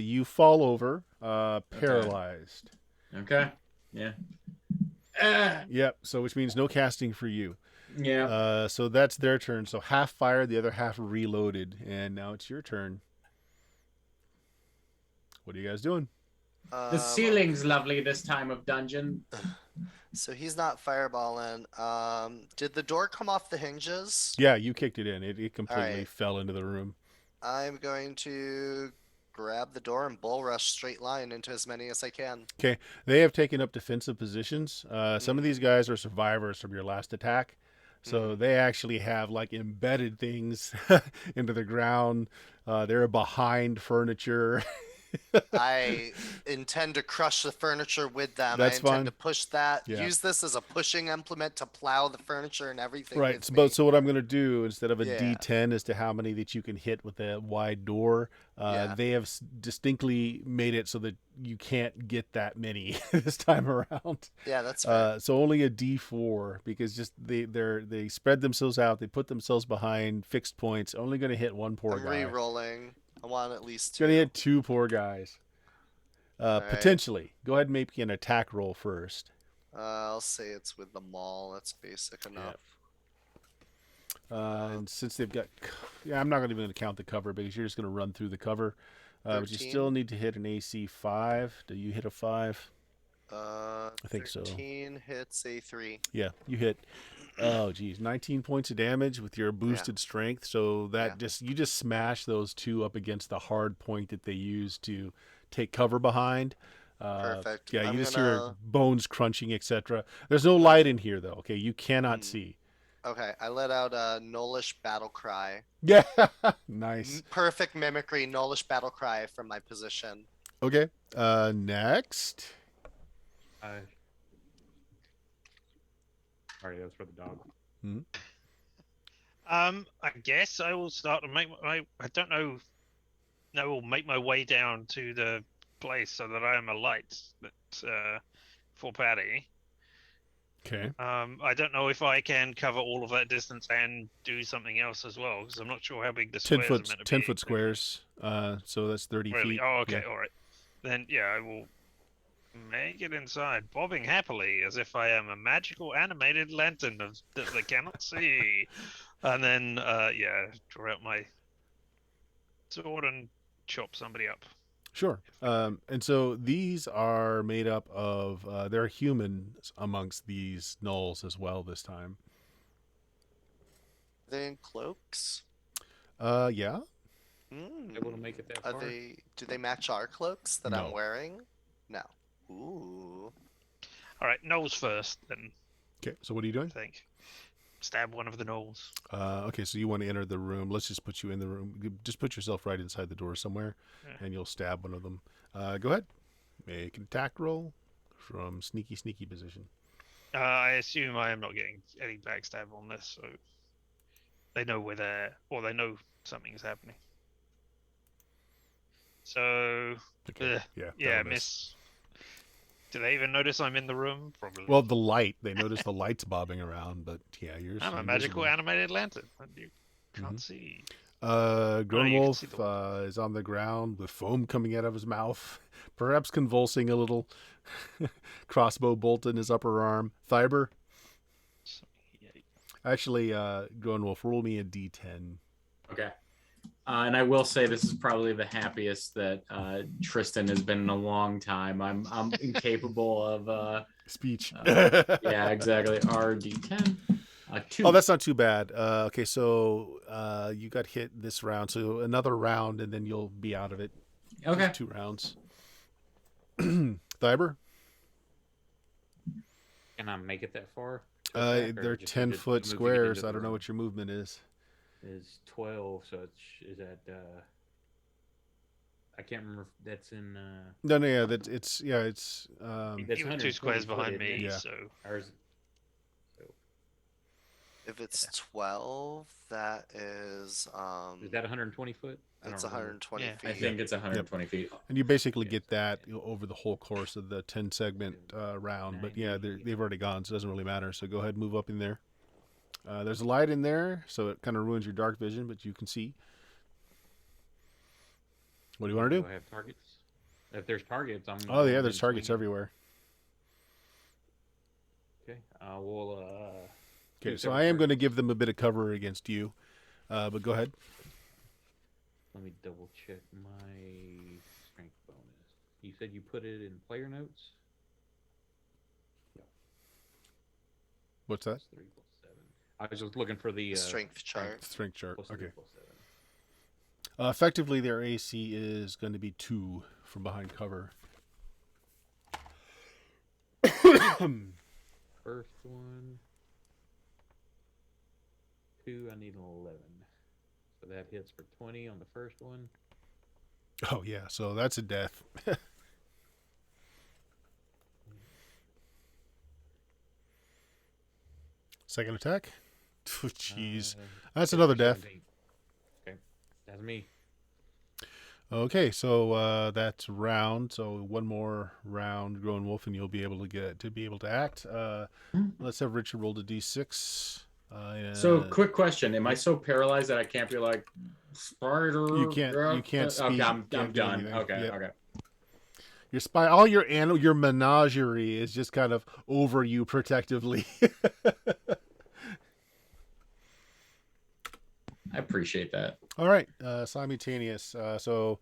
you fall over, paralyzed. Okay. Yeah. Yep. So which means no casting for you. Yeah. So that's their turn. So half fired, the other half reloaded, and now it's your turn. What are you guys doing? The ceiling's lovely this time of dungeon. So he's not fireballing. Did the door come off the hinges? Yeah, you kicked it in. It completely right. fell into the room. I'm going to grab the door and bull rush straight line into as many as I can. Okay, they have taken up defensive positions. Some of these guys are survivors from your last attack, so they actually have like embedded things into the ground. They're behind furniture. I intend to crush the furniture with them. That's I intend fine. to push that. Yeah. Use this as a pushing implement to plow the furniture and everything Right. with So, me. so what I'm going to do instead of a Yeah. D10 as to how many that you can hit with a wide door, Yeah. they have distinctly made it so that you can't get that many this time around. Yeah, that's fair. So only a D4 because just they spread themselves out. They put themselves behind fixed points. Only going to hit one poor I'm guy. re-rolling. I want at least 2. Going to hit 2 poor guys. Alright. Potentially. Go ahead and make an attack roll first. I'll say it's with the maul. That's basic enough. And since they've got, I'm not even going to count the cover because you're just going to run through the cover. But you 13. still need to hit an AC 5. Do you hit a 5? I think so. 13 hits a 3. Yeah, you hit. Oh, geez, 19 points of damage with your boosted strength. So that you just smash those 2 up against the hard point that they use to take cover behind. Perfect. Yeah, you I'm just gonna... hear bones crunching, etc. There's no light in here, though. Okay, you cannot see. Okay, I let out a Nolish battle cry. Yeah, nice. Perfect mimicry, Nolish battle cry from my position. Okay, next. Alright, that was for the dog. I guess I will start to make my. I don't know. I will make my way down to the place so that I am a light that for Patty. Okay. I don't know if I can cover all of that distance and do something else as well because I'm not sure how big the 10 squares foot, are meant to 10 be. foot squares. So that's 30 Really? feet. Oh, okay, Yeah. all right. Then I will make it inside, bobbing happily as if I am a magical animated lantern that they cannot see. And then, draw out my sword and chop somebody up. Sure. And so these are made up of, there are humans amongst these gnolls as well this time. Are they in cloaks? Yeah. Able to make it that Are far? do they match our cloaks that No. I'm wearing? No. Ooh. All right, gnolls first, then Okay, so what are you I doing? think. Stab one of the gnolls. Okay, so you want to enter the room. Let's just put you in the room. Just put yourself right inside the door somewhere, and you'll stab one of them. Go ahead. Make an attack roll from sneaky position. I assume I am not getting any backstab on this, so they know we're there, or they know something is happening. So, Okay. Yeah, that'll miss. Do they even notice I'm in the room? Probably. Well, the light. They notice the lights bobbing around, but yeah, you're. I'm a magical animated lantern. And you can't see. Gronwolf see the is on the ground with foam coming out of his mouth, perhaps convulsing a little. Crossbow bolt in his upper arm. Thiber. Actually, Gronwolf, roll me a d10. Okay. And I will say this is probably the happiest that Tristan has been in a long time. I'm incapable of Speech. yeah, exactly. RD10. 2. Oh, that's not too bad. Okay, so you got hit this round, so another round, and then you'll be out of it. Okay. 2 rounds. Thiber? Can I make it that far? Attack, or They're just 10 move it- foot move to get squares. into I the don't know room? what your movement is. Is 12, so is that I can't remember if that's in No, yeah, it's that's You were 2 squares 120 behind foot, me, isn't it? Yeah. so Or is- If it's 12, that is Is that 120 foot? I it's don't remember. 120 Yeah. feet. I think it's 120 feet. and you basically Yeah, get so- that over the whole course of the 10 segment round. But yeah, they've already gone, so it doesn't really matter. So go ahead and move up in there. There's a light in there, so it kind of ruins your dark vision, but you can see. What do you want to Do do? I have targets? If there's targets, I'm. Oh yeah, I'm there's in targets swinging. everywhere. Okay. We'll Okay, so I am going to give them a bit of cover against you, but go ahead. Let me double check my strength bonus. You said you put it in player notes? What's that? Plus 3 plus 7. I was just looking for the Strength chart. Strength chart. plus 3 Okay. plus 7. Effectively, their AC is going to be 2 from behind cover. First one. 2, I need an 11. So that hits for 20 on the first one. Oh, yeah, so that's a death. Second attack? Oh, jeez. That's another death. 17. Okay, that's me. Okay, so that's round. So one more round, Grown Wolf, and you'll be able to act. Let's have Richard roll a d6. So, quick question: am I so paralyzed that I can't be like spider? You can't speak. Okay, I'm can't do done. anything. Okay, Yep. okay. All your menagerie is just kind of over you protectively. I appreciate that. All right, simultaneous. So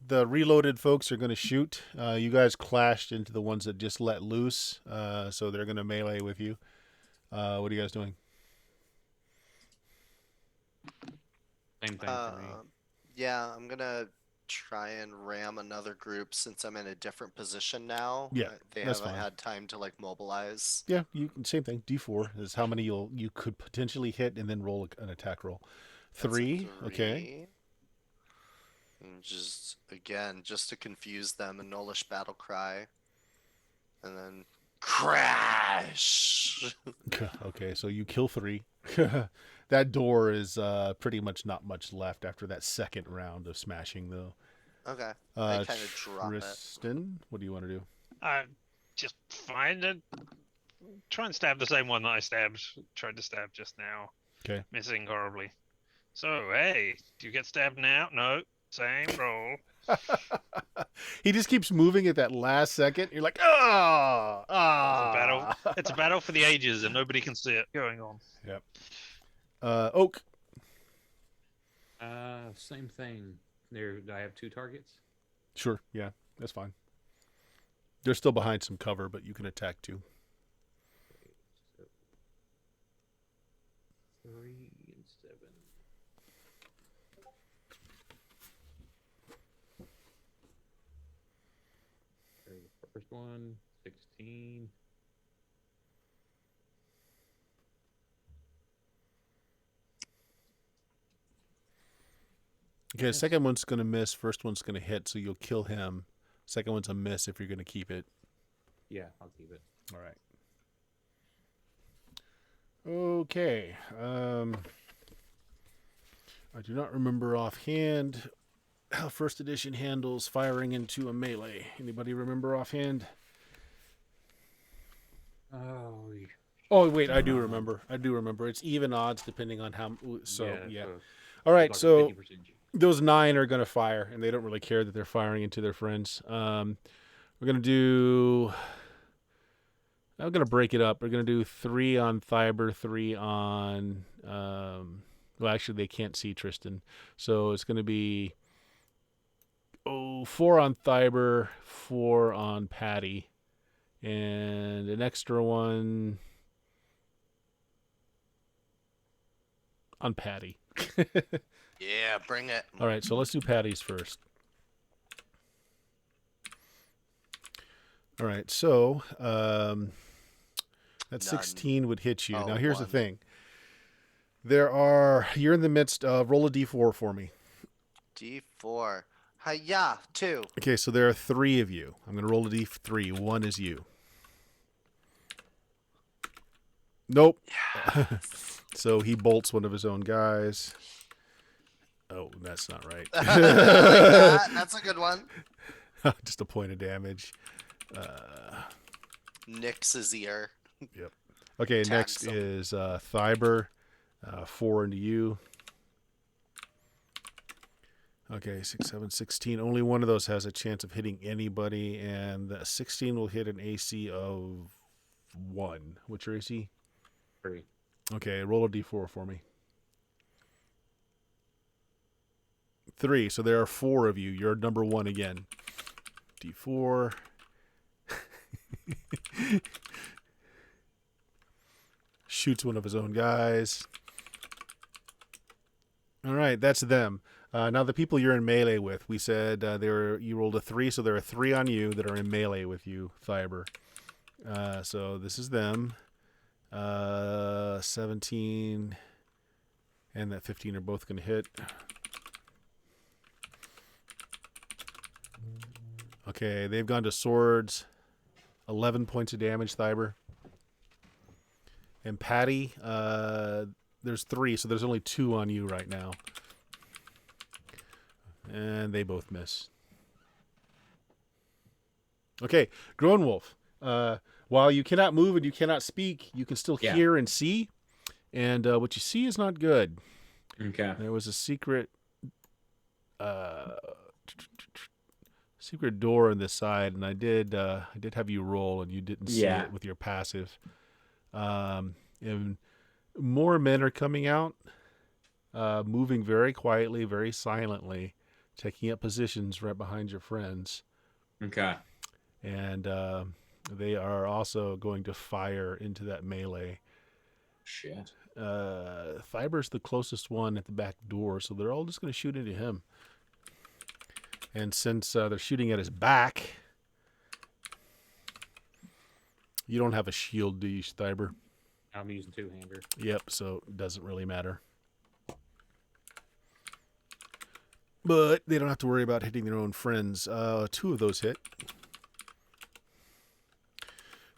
the reloaded folks are going to shoot. You guys clashed into the ones that just let loose, so they're going to melee with you. What are you guys doing? Same thing for me. Yeah, I'm gonna try and ram another group since I'm in a different position now. Yeah, They that's haven't fine. had time to like mobilize. Yeah, same thing. D4 is how many you could potentially hit, and then roll an attack roll. That's a 3. Okay. And just again, just to confuse them, a Nolish battle cry, and then crash. Okay, so you kill 3. That door is pretty much not much left after that second round of smashing, though. Okay, I kind of drop it. Tristan, what do you want to do? Just find it. Try and stab the same one that I tried to stab just now. Okay. Missing horribly. So, hey, do you get stabbed now? No. Same roll. He just keeps moving at that last second. You're like, ah. It's a battle for the ages, and nobody can see it going on. Yep. Oak. Same thing. Do I have 2 targets? Sure. Yeah, that's fine. They're still behind some cover, but you can attack too. So 3 and 7. There's the first one, 16. Okay, the second one's going to miss. First one's going to hit, so you'll kill him. Second one's a miss if you're going to keep it. Yeah, I'll keep it. All right. Okay. I do not remember offhand how first edition handles firing into a melee. Anybody remember offhand? Oh, wait, I do remember. It's even odds depending on how. So, yeah. All right, so those 9 are going to fire, and they don't really care that they're firing into their friends. We're going to do. I'm going to break it up. We're going to do 3 on Thyber, 3 on. Well, actually, they can't see Tristan. So it's going to be 4 on Thyber, 4 on Patty, and an extra one on Patty. Yeah, bring it. All right, so let's do Patty's first. All right, so that 16 would hit you. Oh, now, here's 1. the thing. You're in the midst of, roll a d4 for me. D4. Hiya, 2. Okay, so there are 3 of you. I'm going to roll a d3. 1 is you. Nope. Yes. So he bolts one of his own guys. Oh, that's not right. I like that. That's a good one. Just a point of damage. Nix his ear. Yep. Okay, Tags next him. is Thyber. 4 into you. Okay, 6, 7, 16. Only one of those has a chance of hitting anybody, and the 16 will hit an AC of 1. What's your AC? 3. Okay, roll a d4 for me. 3, so there are 4 of you. You're number 1 again. D4. Shoots one of his own guys. All right, that's them. Now the people you're in melee with, we said you rolled a 3, so there are 3 on you that are in melee with you, Fiber. So this is them. 17 and that 15 are both going to hit. Okay, they've gone to swords. 11 points of damage, Fiber. And Patty, there's 3, so there's only 2 on you right now. And they both miss. Okay, Grown Wolf. While you cannot move and you cannot speak, you can still hear and see. And what you see is not good. Okay. There was a secret door on this side, and I did have you roll, and you didn't see it with your passive. And more men are coming out, moving very quietly, very silently, taking up positions right behind your friends. Okay. And they are also going to fire into that melee. Shit. Fiber's the closest one at the back door, so they're all just going to shoot into him. And since they're shooting at his back, you don't have a shield, do you, Fiber? I'm using two-hander. Yep, so it doesn't really matter. But they don't have to worry about hitting their own friends. 2 of those hit.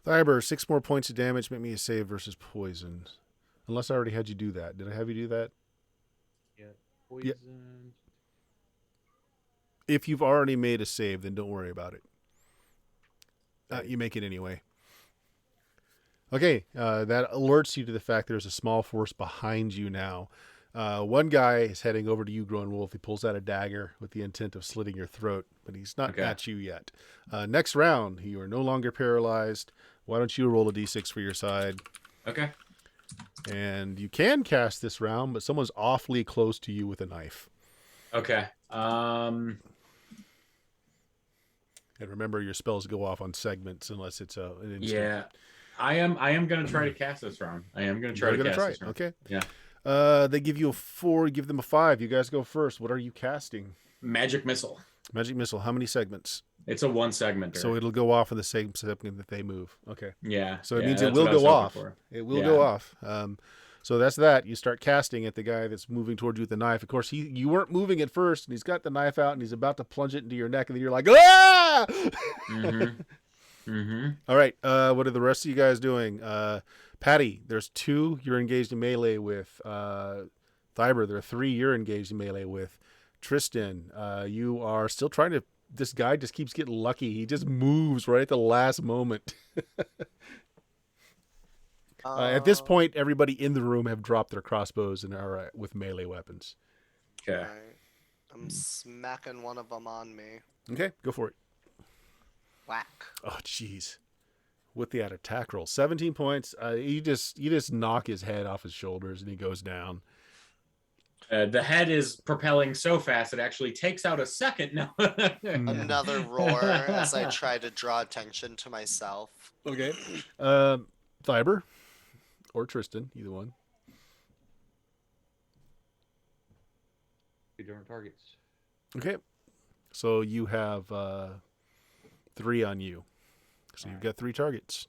Fiber, 6 more points of damage. Make me a save versus poison. Unless I already had you do that. Did I have you do that? Yeah. Poison. If you've already made a save, then don't worry about it. You make it anyway. Okay, that alerts you to the fact there's a small force behind you now. One guy is heading over to you, Grown Wolf. He pulls out a dagger with the intent of slitting your throat, but he's not at you yet. Next round, you are no longer paralyzed. Why don't you roll a d6 for your side? Okay. And you can cast this round, but someone's awfully close to you with a knife. Okay. And remember, your spells go off on segments unless it's an instant. Yeah. I am going to try to cast this round. I am going to try to cast this round. Okay. Yeah. They give you a 4, give them a 5. You guys go first. What are you casting? Magic missile. Magic missile. How many segments? It's a 1 segment. So it'll go off in the same segment that they move. Okay. Yeah. So it means it will go off. It will go off. So that's that. You start casting at the guy that's moving towards you with the knife. Of course, you weren't moving at first, and he's got the knife out, and he's about to plunge it into your neck, and then you're like, ah! All right. What are the rest of you guys doing? Patty, there's 2 you're engaged in melee with. Fiber, there are 3 you're engaged in melee with. Tristan, you are still trying to... This guy just keeps getting lucky. He just moves right at the last moment. At this point, everybody in the room have dropped their crossbows and are with melee weapons. Okay. Right. I'm smacking one of them on me. Okay, go for it. Whack. Oh, jeez. With the attack roll. 17 points. You just knock his head off his shoulders and he goes down. The head is propelling so fast it actually takes out a second. No. Another roar as I try to draw attention to myself. Okay. Fiber or Tristan, either one. 2 different targets. Okay. So you have 3 on you. So you've got 3 targets.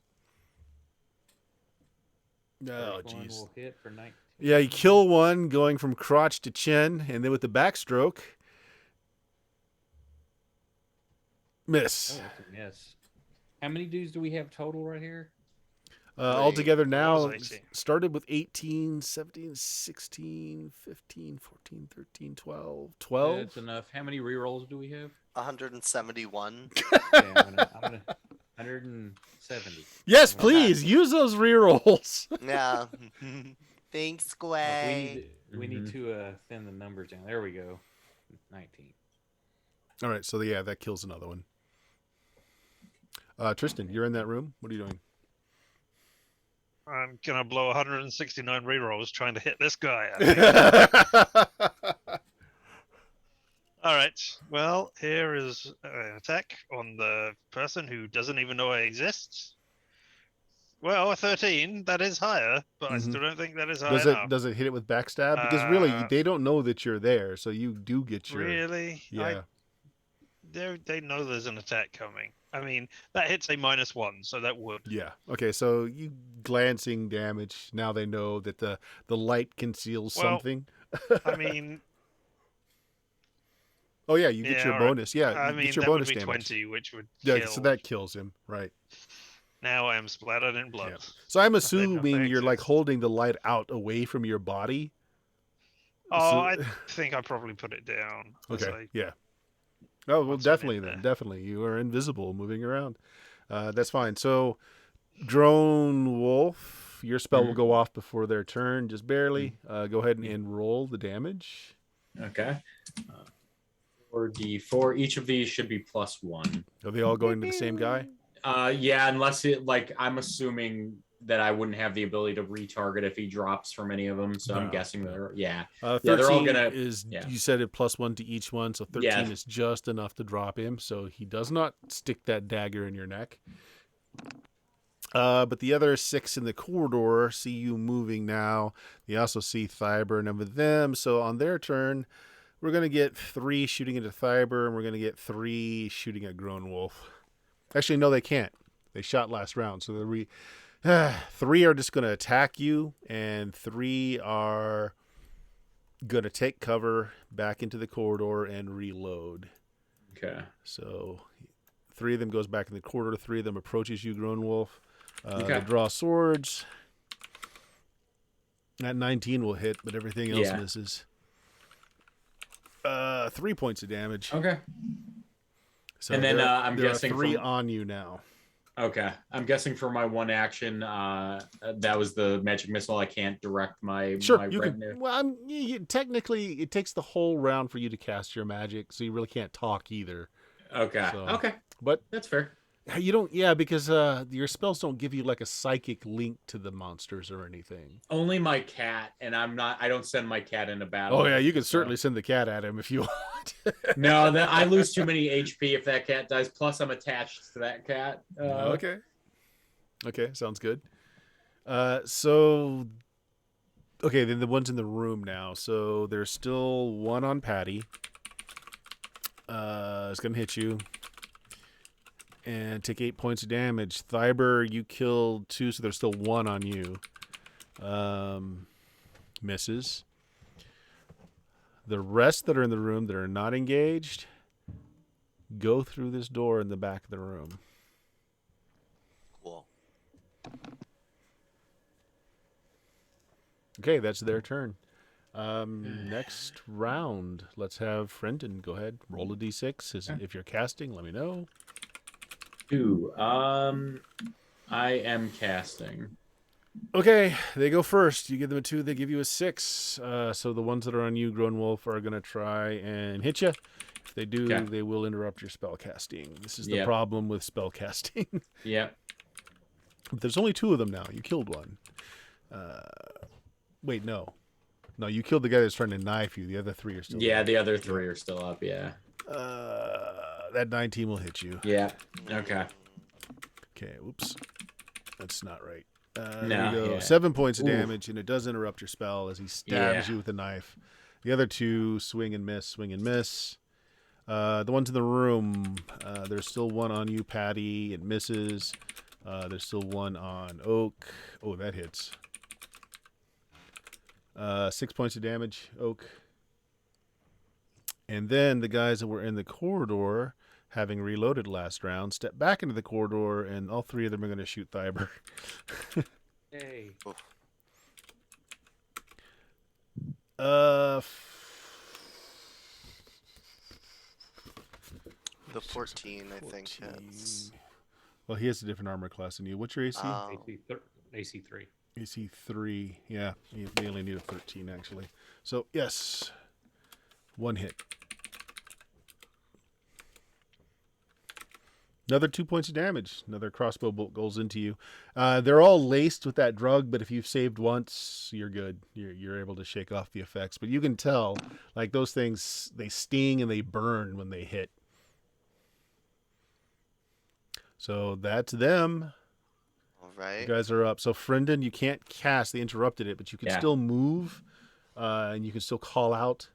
Oh, First one jeez. will hit for 19. Yeah, you kill one going from crotch to chin, and then with the backstroke, miss. Oh, that's a miss. How many dudes do we have total right here? Altogether now, What was 18? started with 18, 17, 16, 15, 14, 13, 12. 12? That's enough. How many rerolls do we have? 171. Okay, I'm gonna 170. Yes, Okay. please, use those rerolls. Yeah. Thanks, We Gway. need to thin the numbers down. There we go. 19. All right, so yeah, that kills another one. Tristan, you're in that room. What are you doing? I'm gonna blow 169 rerolls trying to hit this guy. I think. All right. Well, here is an attack on the person who doesn't even know I exist. Well, a 13. That is higher, but I Mhm. still don't think that is high does enough. it hit it with backstab? Because really, Uh, they don't know that you're there, so you do get your Really? yeah. They know there's an attack coming. I mean, that hits a -1, so that would. Yeah. Okay. So you glancing damage. Now they know that the light conceals Well, something. I mean, Oh yeah, you get yeah, your all right. bonus. Yeah, I you mean, get your that would bonus be damage. 20, which would Yeah, kill. so that kills him, right? Now I am splattered in blood. Yeah. So I'm They know assuming they you're like exist. holding the light out away from your body. Oh, So- I think I probably put it down. as Okay. I- Yeah. Oh well, once I'm in definitely then. there. Definitely, you are invisible, moving around. That's fine. So, drone wolf, your spell will go off before their turn, just barely. Go ahead and roll the damage. Okay. 4d4. Each of these should be +1. Are they all going to the same guy? Yeah, unless it I'm assuming that I wouldn't have the ability to retarget if he drops from any of them. So I'm No, guessing they're yeah. 13 Yeah, they're all gonna- is yeah. you said it +1 to each one, so 13 Yeah. is just enough to drop him. So he does not stick that dagger in your neck. But the other 6 in the corridor see you moving now. They also see Thyber and with them. So on their turn, we're going to get 3 shooting into Thyber, and we're going to get 3 shooting at Grown Wolf. Actually, no, they can't. They shot last round. So 3 are just going to attack you, and 3 are going to take cover back into the corridor and reload. Okay. So 3 of them goes back in the corridor. 3 of them approaches you, Grown Wolf. Okay. They draw swords. That 19 will hit, but everything else Yeah. misses. 3 points of damage. Okay. So And then, there, I'm there guessing are 3 from- on you now. Okay. I'm guessing for my one action, that was the magic missile. I can't direct my Sure, my you retinue. could. Well, technically, it takes the whole round for you to cast your magic, so you really can't talk either. Okay. So- Okay. But That's fair. you don't, yeah, because your spells don't give you like a psychic link to the monsters or anything. Only my cat, and I don't send my cat into battle. Oh yeah, you can so- certainly send the cat at him if you want. No, I lose too many HP if that cat dies. Plus, I'm attached to that cat. Okay. Okay, sounds good. So, okay, then the ones in the room now. So there's still 1 on Patty. It's gonna hit you and take 8 points of damage. Thyber, you killed 2, so there's still 1 on you. Misses. The rest that are in the room that are not engaged go through this door in the back of the room. Cool. Okay, that's their turn. Next round, let's have Frenton go ahead. Roll a d6. If you're casting, let me know. 2. I am casting. Okay, they go first. You give them a 2, they give you a 6. So the ones that are on you, Grown Wolf, are going to try and hit you. If they do, Okay. they will interrupt your spell casting. This is the Yep. problem with spell casting. Yep. But there's only 2 of them now. You killed one. Wait, no. No, you killed the guy that's trying to knife you. The other 3 are still Yeah, there. the other 3 are still up. Yeah. That 19 will hit you. Yeah. Okay. Okay, whoops. That's not right. No, There you go. yeah. 7 points of Ooh. damage, and it does interrupt your spell as he stabs Yeah. you with a knife. The other 2 swing and miss, swing and miss. The ones in the room, there's still 1 on you, Patty. It misses. There's still 1 on Oak. Oh, that hits. 6 points of damage, Oak. And then the guys that were in the corridor, having reloaded last round, step back into the corridor, and all 3 of them are going to shoot Thyber. Hey. The 14, I think, hits. 14. Well, he has a different armor class than you. What's your AC? Oh. AC 3. AC 3. Yeah, they only need a 13, actually. So, yes. 1 hit. Another 2 points of damage. Another crossbow bolt goes into you. They're all laced with that drug, but if you've saved once, you're good. You're able to shake off the effects. But you can tell, like those things, they sting and they burn when they hit. So that's them. All You right. guys are up. So Friendon, you can't cast. They interrupted it, but you can Yeah. still move, and you can still call out.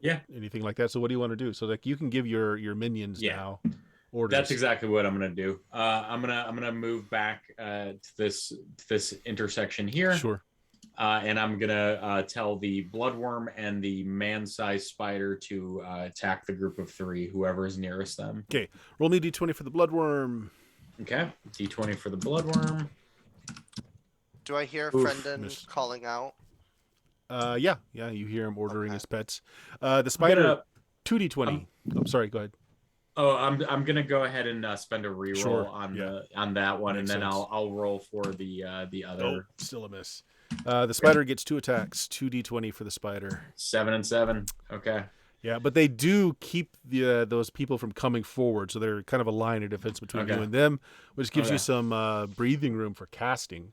Yeah. Anything like that. So what do you want to do? So like you can give your minions Yeah. now orders. That's exactly what I'm gonna do. I'm gonna move back to this intersection here. Sure. And I'm gonna tell the bloodworm and the man-sized spider to attack the group of 3, whoever is nearest them. Okay. Roll me d20 for the bloodworm. Okay, D20 for the bloodworm. Do I hear Oof, Friendon missed. calling out? Yeah, you hear him ordering Okay. his pets. The spider, gonna- 2d20. I'm sorry, go ahead. Oh, I'm gonna go ahead and spend a reroll Sure, on yeah. on that one, Makes and then sense. I'll roll for the other Oh, still a miss. The spider gets 2 attacks, 2d20 for the spider. 7 and 7. Okay. Yeah, but they do keep those people from coming forward, so they're kind of a line of defense between you Okay. and them, which gives you Okay. some breathing room for casting.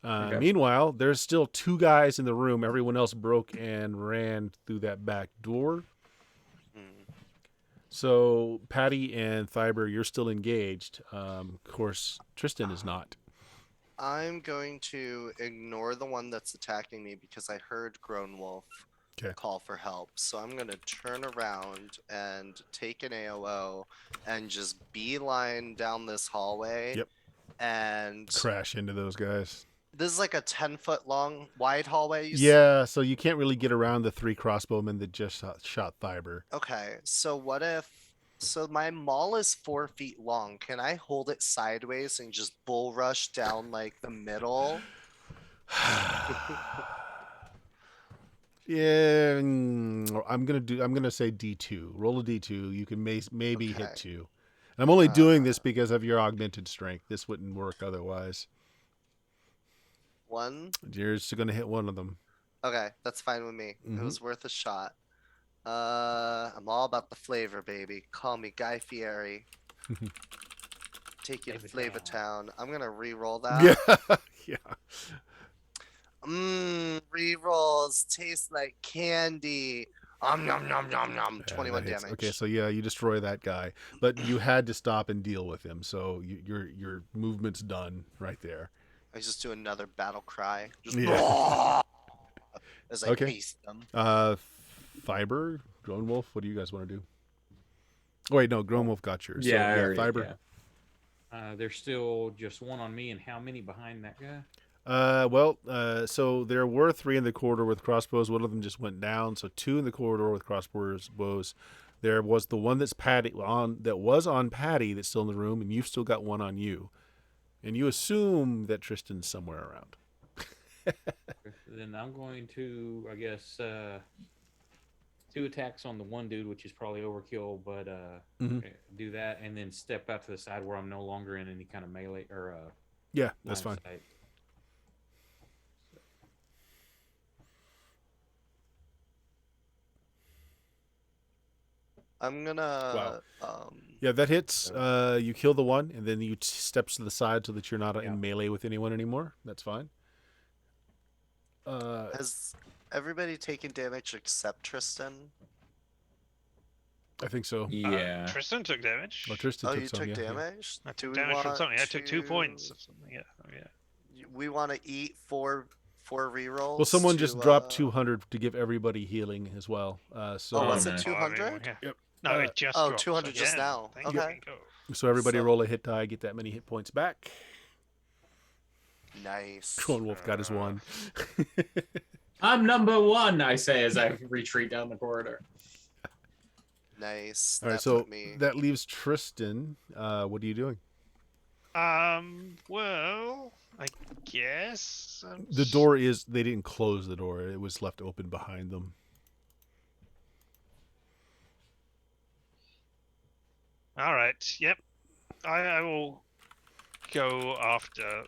Okay. Meanwhile, there's still 2 guys in the room. Everyone else broke and ran through that back door. Hmm. So Patty and Thyber, you're still engaged. Of course, Tristan is not. I'm going to ignore the one that's attacking me because I heard Grown Wolf Okay. call for help. So I'm going to turn around and take an AOO and just beeline down this hallway. Yep. And Crash into those guys. this is like a 10-foot long wide hallway. You Yeah, so you can't really get around the 3 crossbowmen that just shot Thyber. Okay, so what if? So my maul is 4 feet long. Can I hold it sideways and just bull rush down like the middle? Yeah, I'm gonna say D2. Roll a D2. You can maybe hit Okay. 2. And I'm only doing this because of your augmented strength. This wouldn't work otherwise. 1. You're just gonna hit one of them. Okay, that's fine with me. Mhm. It was worth a shot. I'm all about the flavor, baby. Call me Guy Fieri. Take you to Flavor Flavor Town. Town. I'm gonna re-roll that. Yeah, yeah. Re-rolls taste like candy. Nom nom nom nom nom. Yeah, 21 that hits. damage. Okay, so yeah, you destroy that guy, but you had to stop and deal with him. So your movement's done right there. I just do another battle cry. Just Yeah. as I Okay. paste them. Fiber, Grown Wolf. What do you guys want to do? Oh wait, no, Grown Wolf got yours. Yeah, I so, already- Fiber. yeah. There's still just 1 on me, and how many behind that guy? So there were 3 in the corridor with crossbows. One of them just went down. So 2 in the corridor with crossbows. There was the one that was on Patty that's still in the room, and you've still got 1 on you. And you assume that Tristan's somewhere around. Then I'm going to, I guess, 2 attacks on the one dude, which is probably overkill, but Mhm. do that, and then step out to the side where I'm no longer in any kind of melee or Yeah, that's line fine. of sight. I'm gonna Yeah, that hits. You kill the one, and then you steps to the side so that you're not Yeah. in melee with anyone anymore. That's fine. has everybody taken damage except Tristan? I think so. Yeah. Tristan took damage. Oh, Tristan Oh, took you some, took yeah, yeah. damage? I Do took we damage from want something. I took 2 to- points or something. Yeah. Oh, yeah. We want to eat four rerolls. Well, someone just dropped to 200 to give everybody healing as well. So Oh, was Oh, it nice. 200? Yeah. Yep. No, it just Oh, dropped 200 just again. now. Thank Okay. you. So everybody So- roll a hit die, get that many hit points back. Nice. Grown Wolf got his 1. I'm number 1, I say as I retreat down the corridor. Nice. All right, That so put me. that leaves Tristan. What are you doing? Well, I guess The door is, they didn't close the door. It was left open behind them. All right. Yep. I will go after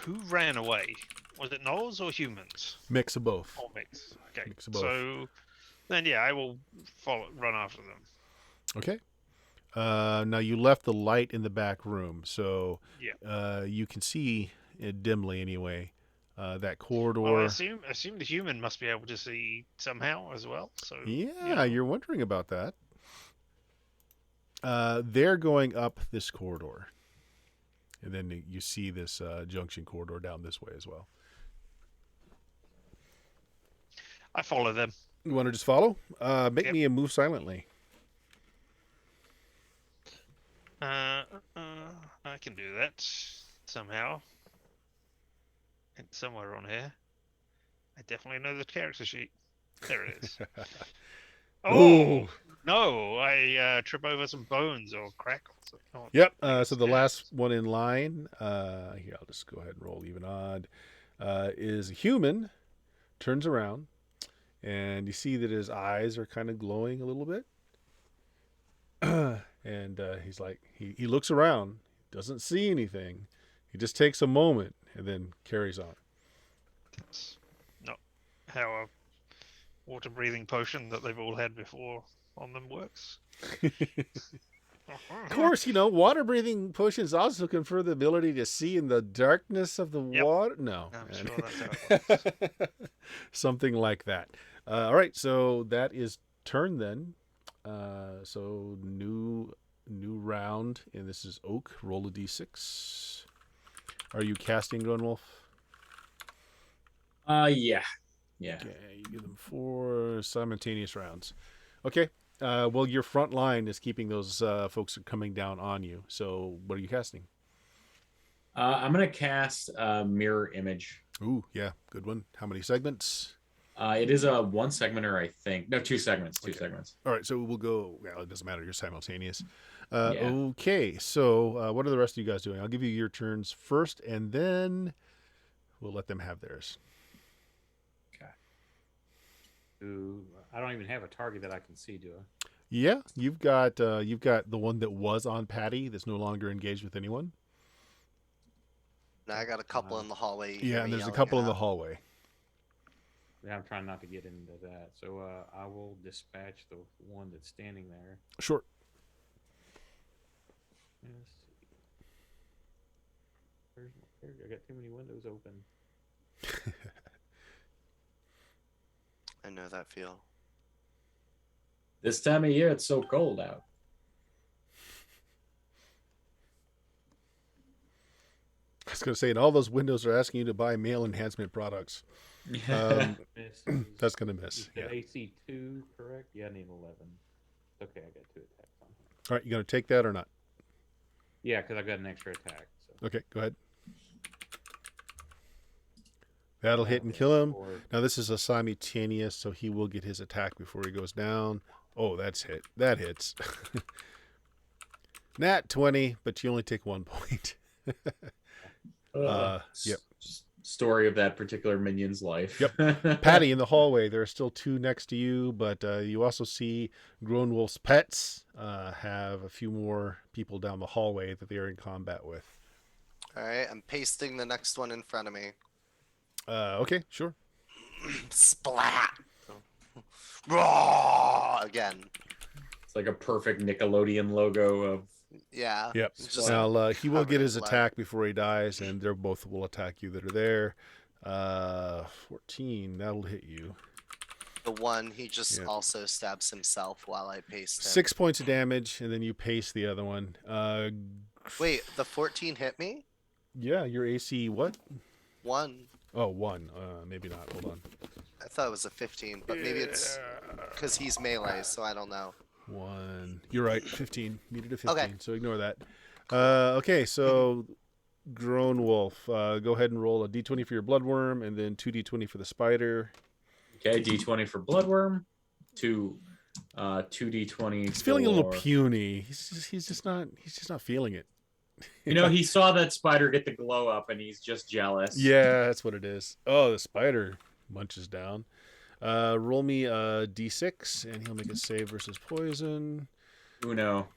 who ran away. Was it gnolls or humans? Mix of both. Or mix. Okay. Mix of both. So then, yeah, I will run after them. Okay. Now you left the light in the back room, so Yeah. you can see it dimly anyway. That Well, I corridor. assume the human must be able to see somehow as well. So Yeah, you're wondering about that. They're going up this corridor, and then you see this junction corridor down this way as well. I follow them. You want to just follow? Make Yep. me a move silently. I can do that somehow. It's somewhere on here. I definitely know the character sheet. There it is. Oh no! I trip over some bones or crackles. Oh, Yep. I So guess the it last is. one in line, here, I'll just go ahead and roll even odd, is a human, turns around, and you see that his eyes are kind of glowing a little bit. And he's like, he looks around, doesn't see anything. He just takes a moment and then carries on. That's not how a water breathing potion that they've all had before on them works. Of course, water breathing potions also confer the ability to see in the darkness of the Yep. water. No, I'm man. sure that's how it works. Something like that. All right, so that is turn then. So new round, and this is Oak. Roll a d6. Are you casting Gunwolf? Yeah. Okay, you give them 4 simultaneous rounds. Okay. Well, your front line is keeping those folks coming down on you. So, what are you casting? I'm gonna cast Mirror Image. Ooh, yeah, good one. How many segments? It is a 1 segmenter, I think. No, 2 segments. 2 Okay. segments. All right, so we'll go. Well, it doesn't matter. You're simultaneous. Yeah. Okay, so what are the rest of you guys doing? I'll give you your turns first, and then we'll let them have theirs. Ooh, I don't even have a target that I can see, do I? Yeah, you've got the one that was on Patty that's no longer engaged with anyone. Now I got a couple in the hallway. You hear Yeah, and me there's a yelling couple in at. the hallway. Yeah, I'm trying not to get into that. So I will dispatch the one that's standing there. Sure. Let's see. Where's my character? I got too many windows open. I know that feel. This time of year, it's so cold out. I was going to say, and all those windows are asking you to buy male enhancement products. That's going to miss. You Yeah. said AC 2, correct? Yeah, I need 11. Okay, I got 2 attacks on him. All right, you going to take that or not? Yeah, because I've got an extra attack. So. Okay, go ahead. That'll hit and kill him. Or- Now this is a simultaneous, so he will get his attack before he goes down. Oh, that's hit. That hits. Nat 20, but you only take 1 point. Yep. Story of that particular minion's life. Yep. Patty, in the hallway, there are still 2 next to you, but you also see Grown Wolf's pets have a few more people down the hallway that they are in combat with. All right, I'm pasting the next one in front of me. Okay, sure. Splat. Raw again. It's like a perfect Nickelodeon logo of. Yeah. Yep. it's just Now he will covered get in his blood. attack before he dies, and they're both will attack you that are there. 14, that'll hit you. The one he just Yeah. also stabs himself while I paste him. 6 points of damage, and then you paste the other one. Wait, the 14 hit me? Yeah, your AC what? 1. Oh, 1. Maybe not. Hold on. I thought it was a 15, but maybe it's because he's melee, so I don't know. 1. You're right. 15. Needed a 15, Okay. so ignore that. Okay, so Grown Wolf, go ahead and roll a d20 for your bloodworm, and then 2d20 for the spider. Okay, D20 for Bloodworm. 2D20. He's feeling a little for- puny. He's just not feeling it. He saw that spider get the glow up, and he's just jealous. Yeah, that's what it is. Oh, the spider munches down. Roll me a d6, and he'll make a save versus poison. Uno.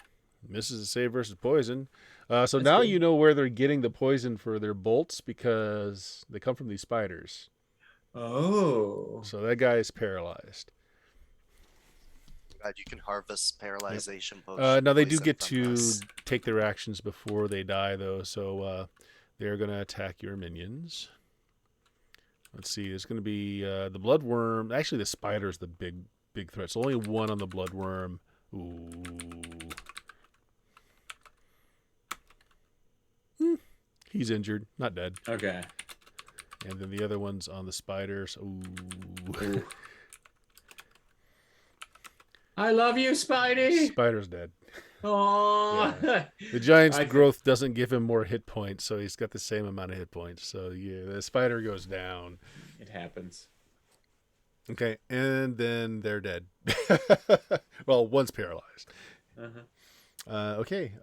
Misses a save versus poison. So That's now good. you know where they're getting the poison for their bolts because they come from these spiders. Oh. So that guy is paralyzed. God, you can harvest paralyzation potions. Now they do get to take their actions before they die, though, so they're going to attack your minions. Let's see. There's going to be the bloodworm. Actually, the spider is the big threat. So only one on the bloodworm. Ooh. He's injured, not dead. Okay. And then the other one's on the spiders. Ooh. I love you, Spidey. Spider's dead. Oh. Yeah. The giant's growth doesn't give him more hit points, so he's got the same amount of hit points. So yeah, the spider goes down. It happens. Okay, and then they're dead. Well, one's paralyzed. Okay,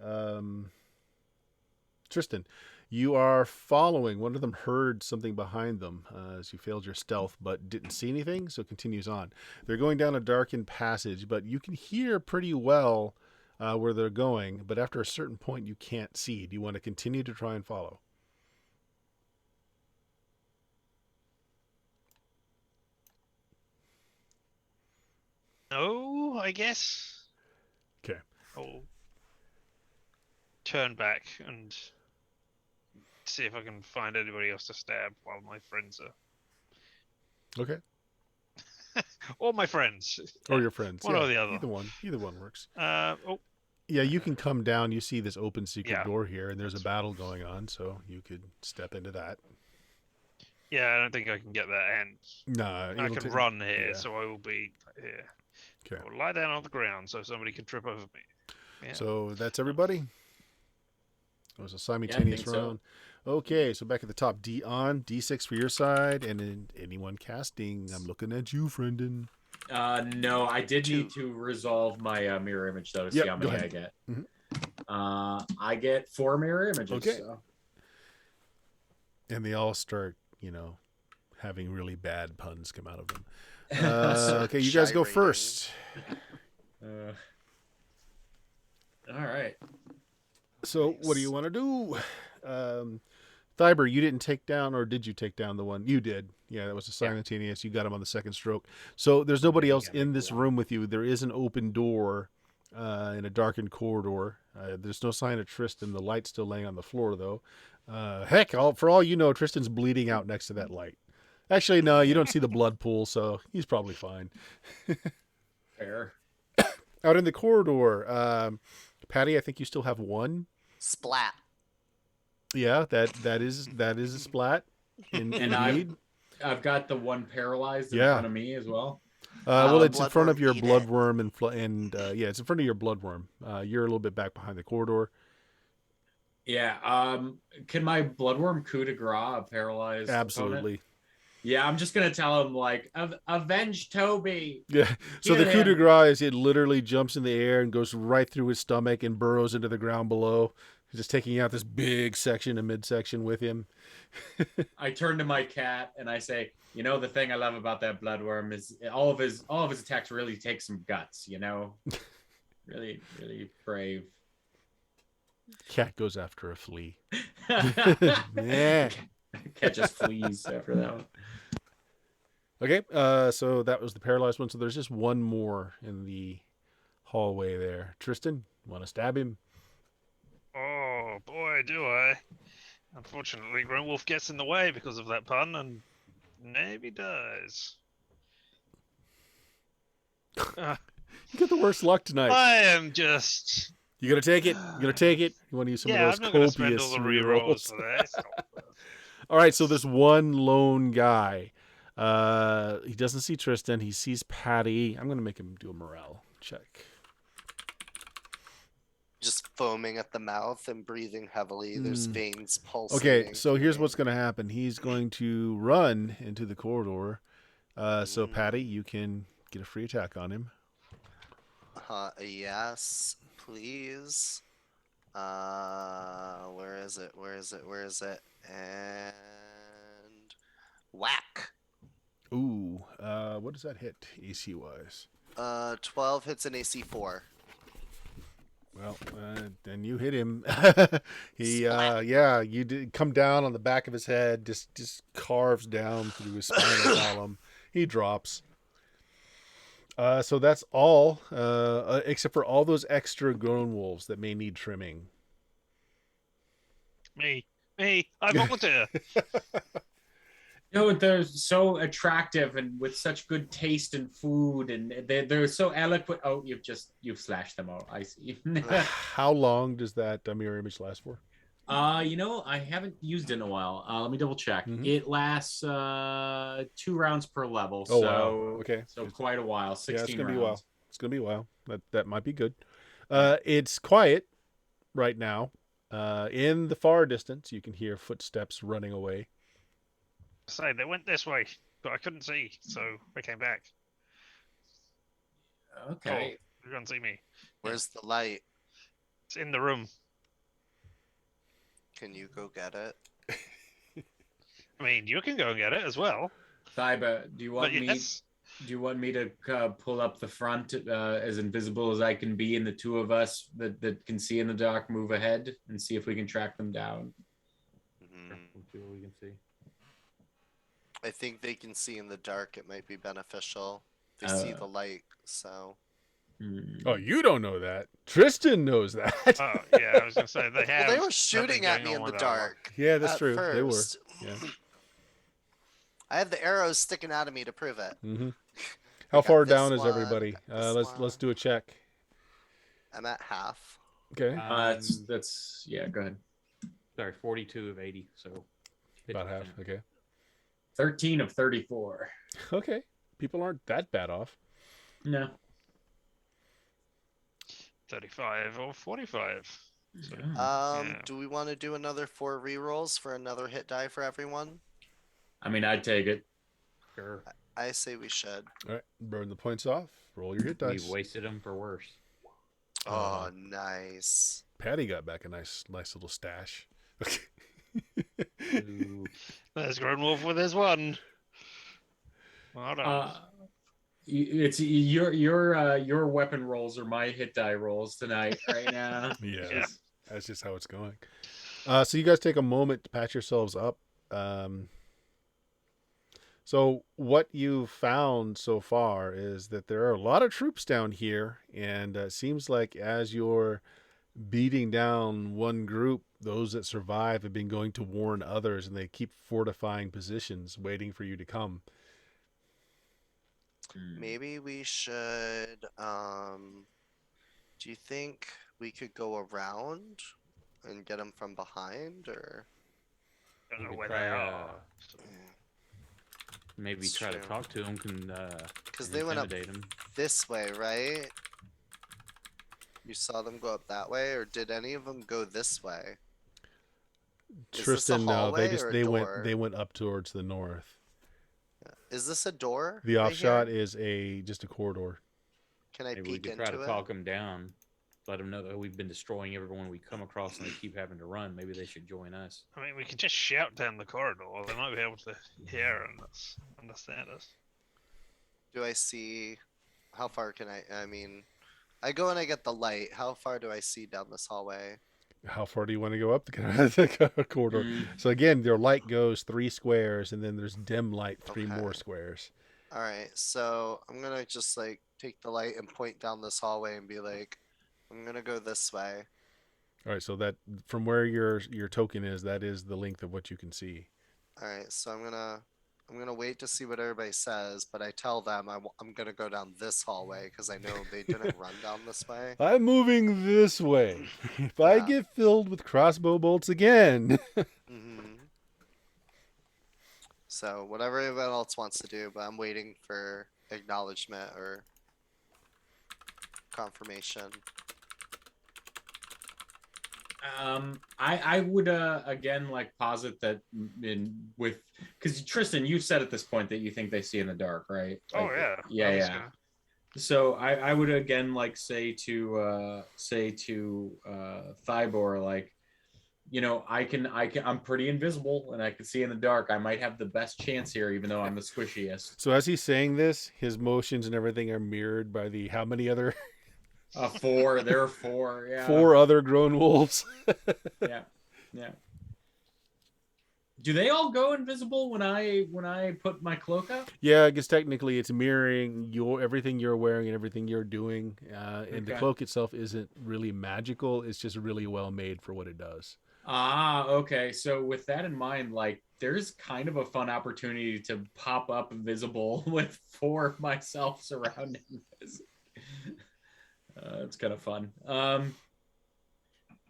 Tristan, you are following. One of them heard something behind them as you failed your stealth, but didn't see anything, so it continues on. They're going down a darkened passage, but you can hear pretty well where they're going, but after a certain point, you can't see. Do you want to continue to try and follow? No, I guess. Okay. I'll turn back and see if I can find anybody else to stab while my friends are. Okay. Or my friends. Or your friends. One or the other. Either one works. Oh, Yeah, you can come down. You see this open secret Yeah. door here, and there's a battle going on, so you could step into that. yeah, I don't think I can get that, and No, I can run here, yeah. so I will be here. Okay. I will lie down on the ground so somebody can trip over me. Yeah. So that's everybody. It was a simultaneous think so. round. Okay, so back at the top, Dion, D6 for your side, and then anyone casting. I'm looking at you, Friendon. No, I did need to resolve my mirror image though to Yep, see how go many I ahead. get. Mhm. I get 4 mirror images. Okay. So. And they all start, having really bad puns come out of them. Okay, you guys go Gyrating. first. All right. So what do you want to do? Thiber, you didn't take down, or did you take down the one? You did. Yeah, that was a simultaneous. You got him on the second stroke. So there's nobody else in this room with you. There is an open door in a darkened corridor. There's no sign of Tristan. The light's still laying on the floor, though. Heck, for all you know, Tristan's bleeding out next to that light. Actually, no, you don't see the blood pool, so he's probably fine. Fair. Out in the corridor, Patty, I think you still have one. Splat. Yeah, that is a splat. And Indeed. I've got the one paralyzed in Yeah. front of me as well. Well, it's in front of bloodworm your eat it. bloodworm and yeah, it's in front of your bloodworm. You're a little bit back behind the corridor. Yeah. Can my bloodworm coup de grace a paralyzed opponent? Absolutely. Yeah, I'm just gonna tell him like, avenge Toby. Yeah. So Get the coup de him. grace is it literally jumps in the air and goes right through his stomach and burrows into the ground below, just taking out this big section and midsection with him. I turn to my cat and I say, the thing I love about that bloodworm is all of his attacks really take some guts. Really, really brave. Cat goes after a flea. Cat Yeah. just flees after that one. Okay. So that was the paralyzed one. So there's just one more in the hallway there. Tristan, want to stab him? Oh boy, do I! Unfortunately, Grimwolf gets in the way because of that pun, and maybe dies. You get the worst luck tonight. I am just. You gonna take it? You gonna take it? You want to use some Yeah, of I'm those not going to spend copious all the rerolls rerolls? for that. All right, so there's one lone guy. He doesn't see Tristan. He sees Patty. I'm gonna make him do a morale check. Just foaming at the mouth and breathing heavily. There's veins pulsing. Okay, so here's what's gonna happen. He's going to run into the corridor. So Patty, you can get a free attack on him. Yes, please. Where is it? And whack. Ooh, what does that hit AC wise? 12 hits an AC 4. Well, then you hit him. He, Splat. you did come down on the back of his head, just carves down through his spinal column. He drops. So that's all, except for all those extra grown wolves that may need trimming. Me, I volunteer. No, they're so attractive and with such good taste and food, and they're so eloquent. Oh, you've slashed them out. I see. How long does that mirror image last for? I haven't used it in a while. Let me double check. Mhm. It lasts 2 rounds per level. Oh, so wow. Okay. So quite a while. 16 Yeah, it's gonna rounds. be a while. It's gonna be a while. That might be good. It's quiet right now. In the far distance, you can hear footsteps running away. Say they went this way, but I couldn't see, so I came back. Okay. Oh, you can't see me. Where's the light? It's in the room. Can you go get it? I mean, you can go and get it as well. Thaiba, do you want But me? yes, Do you want me to pull up the front as invisible as I can be, and the two of us that can see in the dark move ahead and see if we can track them down? Mhm. We'll see what we can see. I think they can see in the dark. It might be beneficial. They see the light, so. Oh, you don't know that. Tristan knows that. oh yeah, I was gonna say they have. Well, they were something shooting at going me on in the with that one. dark. Yeah, that's at true. They were. First. Yeah. I have the arrows sticking out of me to prove it. Mm-hmm. I How got far this down is one, everybody? got this Let's one. do a check. I'm at half. Okay, That's yeah. Go ahead. Sorry, 42 of 80, so about half. 50%. Okay, 13 of 34. okay. People aren't that bad off. No. 35 or 45. So, Yeah. Do we want to do another 4 rerolls for another hit die for everyone? I mean, I'd take it. Sure. I say we should. All right, burn the points off. Roll your hit dice. We've wasted them for worse. Oh, nice. Patty got back a nice little stash. Ooh, there's Grown Wolf with his one. Well done. It's your weapon rolls are my hit die rolls tonight right now. Yeah, that's just how it's going. So you guys take a moment to patch yourselves up. So what you've found so far is that there are a lot of troops down here, and it seems like as you're beating down one group, those that survive have been going to warn others, and they keep fortifying positions, waiting for you to come. Maybe we should. Do you think we could go around and get them from behind, or? Don't we know could where try, they are. maybe It's try to true. talk to them, can Because they went up intimidate them. this way, right? You saw them go up that way, or did any of them go this way? Is this a Tristan, no, hallway or a door? they went up towards the north. Is this a door? The right offshot here? is just a corridor. Can I Maybe we peek could try into to it? talk them down. Let them know that we've been destroying everyone we come across and they keep having to run. Maybe they should join us. I mean, we can just shout down the corridor. They might be able to hear and understand us. Do I see? How far can I? I mean, I go and I get the light. How far do I see down this hallway? How far do you want to go up the corridor? So again, your light goes 3 squares, and then there's dim light 3 more Okay. squares. All right, so I'm gonna just like take the light and point down this hallway and be like, I'm gonna go this way. All right, so that from where your token is, that is the length of what you can see. All right, so I'm gonna wait to see what everybody says, but I tell them I'm gonna go down this hallway because I know they didn't run down this way. I'm moving this way. If I Yeah. get filled with crossbow bolts again. hmm So whatever everyone else wants to do, but I'm waiting for acknowledgement or confirmation. I would again like posit that because Tristan, you said at this point that you think they see in the dark, right? Oh Like, yeah. yeah, I was yeah. gonna- So I would again like say to Thybor, like, I'm pretty invisible and I can see in the dark. I might have the best chance here, even though I'm the squishiest. So as he's saying this, his motions and everything are mirrored by the how many other 4. There are 4. Yeah. 4 other grown wolves. Yeah. Yeah. Do they all go invisible when I put my cloak up? Yeah, I guess technically it's mirroring your everything you're wearing and everything you're doing, and the Okay. cloak itself isn't really magical. It's just really well made for what it does. Ah, okay. So with that in mind, like there's kind of a fun opportunity to pop up visible with for myself surrounding this. It's kind of fun.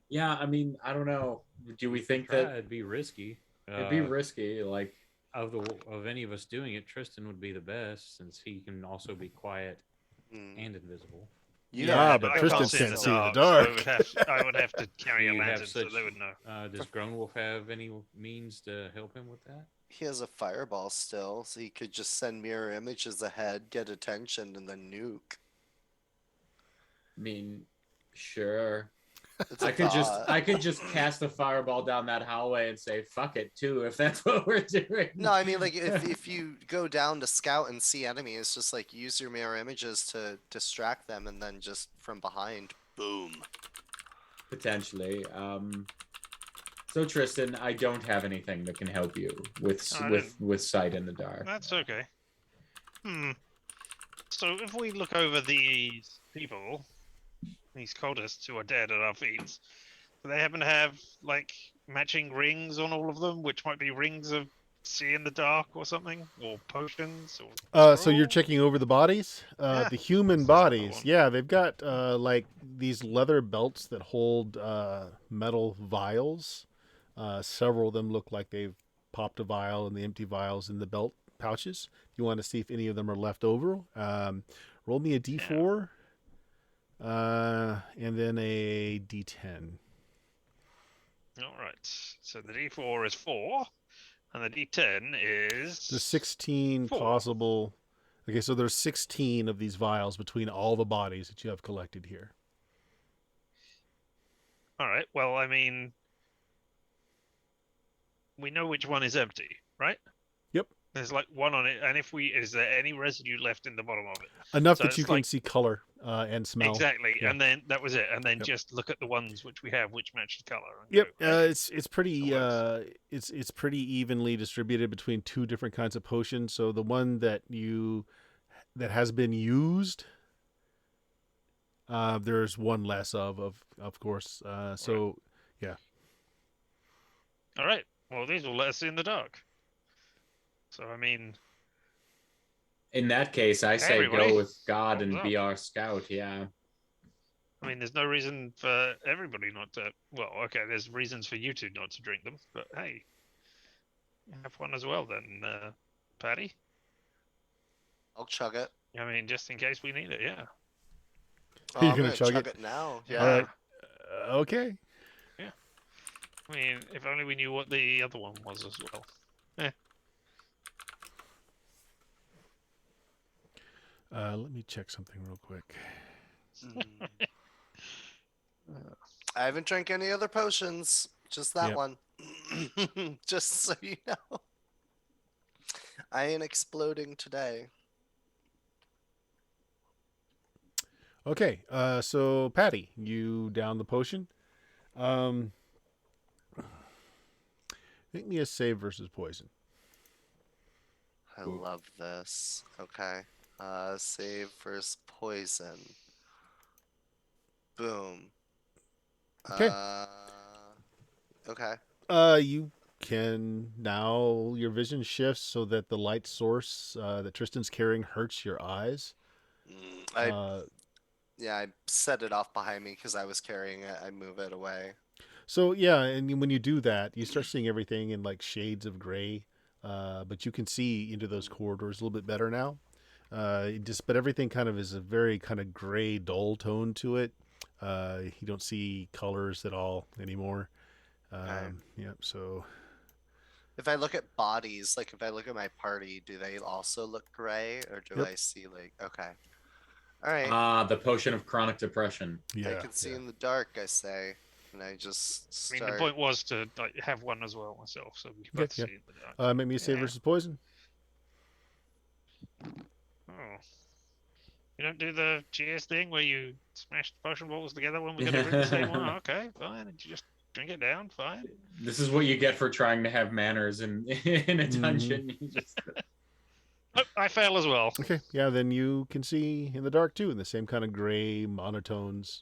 Yeah, I mean, I don't know. Do we think Try, that it'd be risky. it'd be risky? Like, Of any of us doing it, Tristan would be the best since he can also be quiet Hmm. and invisible. You Yeah, don't have but to Tristan cross can't the see in the So dark. I would have to carry a Do you have lantern so such- they would know. Does Grownwolf have any means to help him with that? He has a fireball still, so he could just send mirror images ahead, get attention, and then nuke. I mean, sure. It's a I could thought. just cast a fireball down that hallway and say fuck it too if that's what we're doing. No, I mean like if you go down to scout and see enemies, just like use your mirror images to distract them, and then just from behind, boom. Potentially. So Tristan, I don't have anything that can help you with I with sight in the dark. That's okay. So if we look over these people, these cultists who are dead at our feet, do they happen to have like matching rings on all of them, which might be rings of see in the dark or something, or potions, or So you're scrolls? checking over the bodies, Yeah, the human that's another bodies. one. Yeah, they've got like these leather belts that hold metal vials. Several of them look like they've popped a vial, and the empty vials in the belt pouches. You want to see if any of them are left over. Roll me a d4, and then a d10. All right. So the D4 is 4, and the D10 is There's 16 4. possible. Okay, so there's 16 of these vials between all the bodies that you have collected here. All right. Well, I mean, we know which one is empty, right? Yep. There's like one on it, and is there any residue left in the bottom of it? Enough So that you it's can like- see color and smell. Exactly, Yeah. and then that was it. And then Yep. just look at the ones which we have, which match the color. And Yep, go, hey, it's pretty That it's pretty evenly distributed between two different kinds of potions. So the one that has been used, there's one less of course. So all right. Well, these will let us see in the dark. So I mean, In that case, I say everybody, go with God and thumbs be up. our scout. Yeah. there's no reason for everybody not to. Well, okay, there's reasons for you two not to drink them, but hey, have one as well then, Patty. I'll chug it. Just in case we need it, yeah. Oh, You're I'm gonna gonna chug chug it? it now. Yeah. all Yeah. right, okay. If only we knew what the other one was as well. Let me check something real quick. Mm. I haven't drank any other potions. Just that Yep. one. Just so you know. I ain't exploding today. Okay, so Patty, you down the potion. Make me a save versus poison. I love this. Okay. Save versus poison. Boom. Okay. Okay. You can now your vision shifts so that the light source that Tristan's carrying hurts your eyes. I set it off behind me because I was carrying it. I move it away. So yeah, and when you do that, you start seeing everything in like shades of gray, but you can see into those corridors a little bit better now. But everything kind of is a very kind of gray, dull tone to it. You don't see colors at all anymore. Okay. Yep. So If I look at bodies, like if I look at my party, do they also look gray, or do Yep. I see like okay? All right. The potion of chronic depression. yeah, I can see in the dark, I say, and I just start. The point was to have one as well myself, so we can Okay, both yeah. see in the dark. Make me a save Yeah. versus poison. Oh. You don't do the GS thing where you smash the potion balls together when we got to drink the same one? Okay, fine. And you just drink it down. Fine. This is what you get for trying to have manners in a dungeon. You just Oh, I fail as well. Okay, yeah, then you can see in the dark too, in the same kind of gray monotones.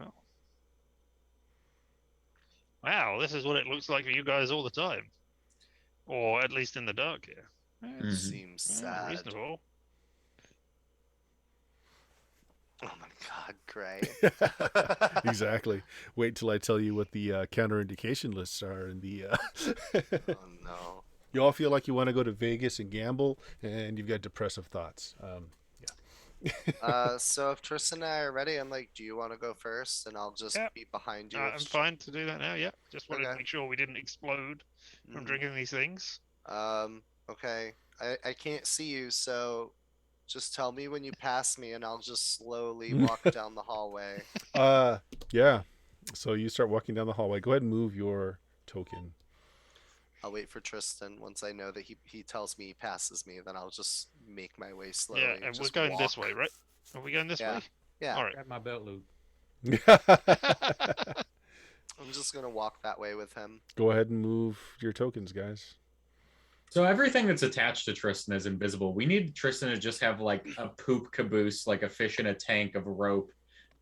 Oh. Wow, this is what it looks like for you guys all the time, or at least in the dark here. Mhm. Seems sad. Reasonable. Oh my god, Gray. Exactly. Wait till I tell you what the counterindication lists are. And the Oh no. you all feel like you want to go to Vegas and gamble, and you've got depressive thoughts. So if Tristan and I are ready, I'm like, do you want to go first? And I'll just Yeah. be behind you. I'm fine to do that now. Yeah, just wanted to Okay. make sure we didn't explode from Mhm. drinking these things. Okay. I can't see you, so just tell me when you pass me and I'll just slowly walk down the hallway. Yeah. So you start walking down the hallway. Go ahead and move your token. I'll wait for Tristan. Once I know that he tells me he passes me, then I'll just make my way slowly. Yeah, and we're just going this walk. way, right? Are we going this Yeah. way? Yeah. All right. Grab my belt loop. I'm just gonna walk that way with him. Go ahead and move your tokens, guys. So everything that's attached to Tristan is invisible. We need Tristan to just have like a poop caboose, like a fish in a tank of rope,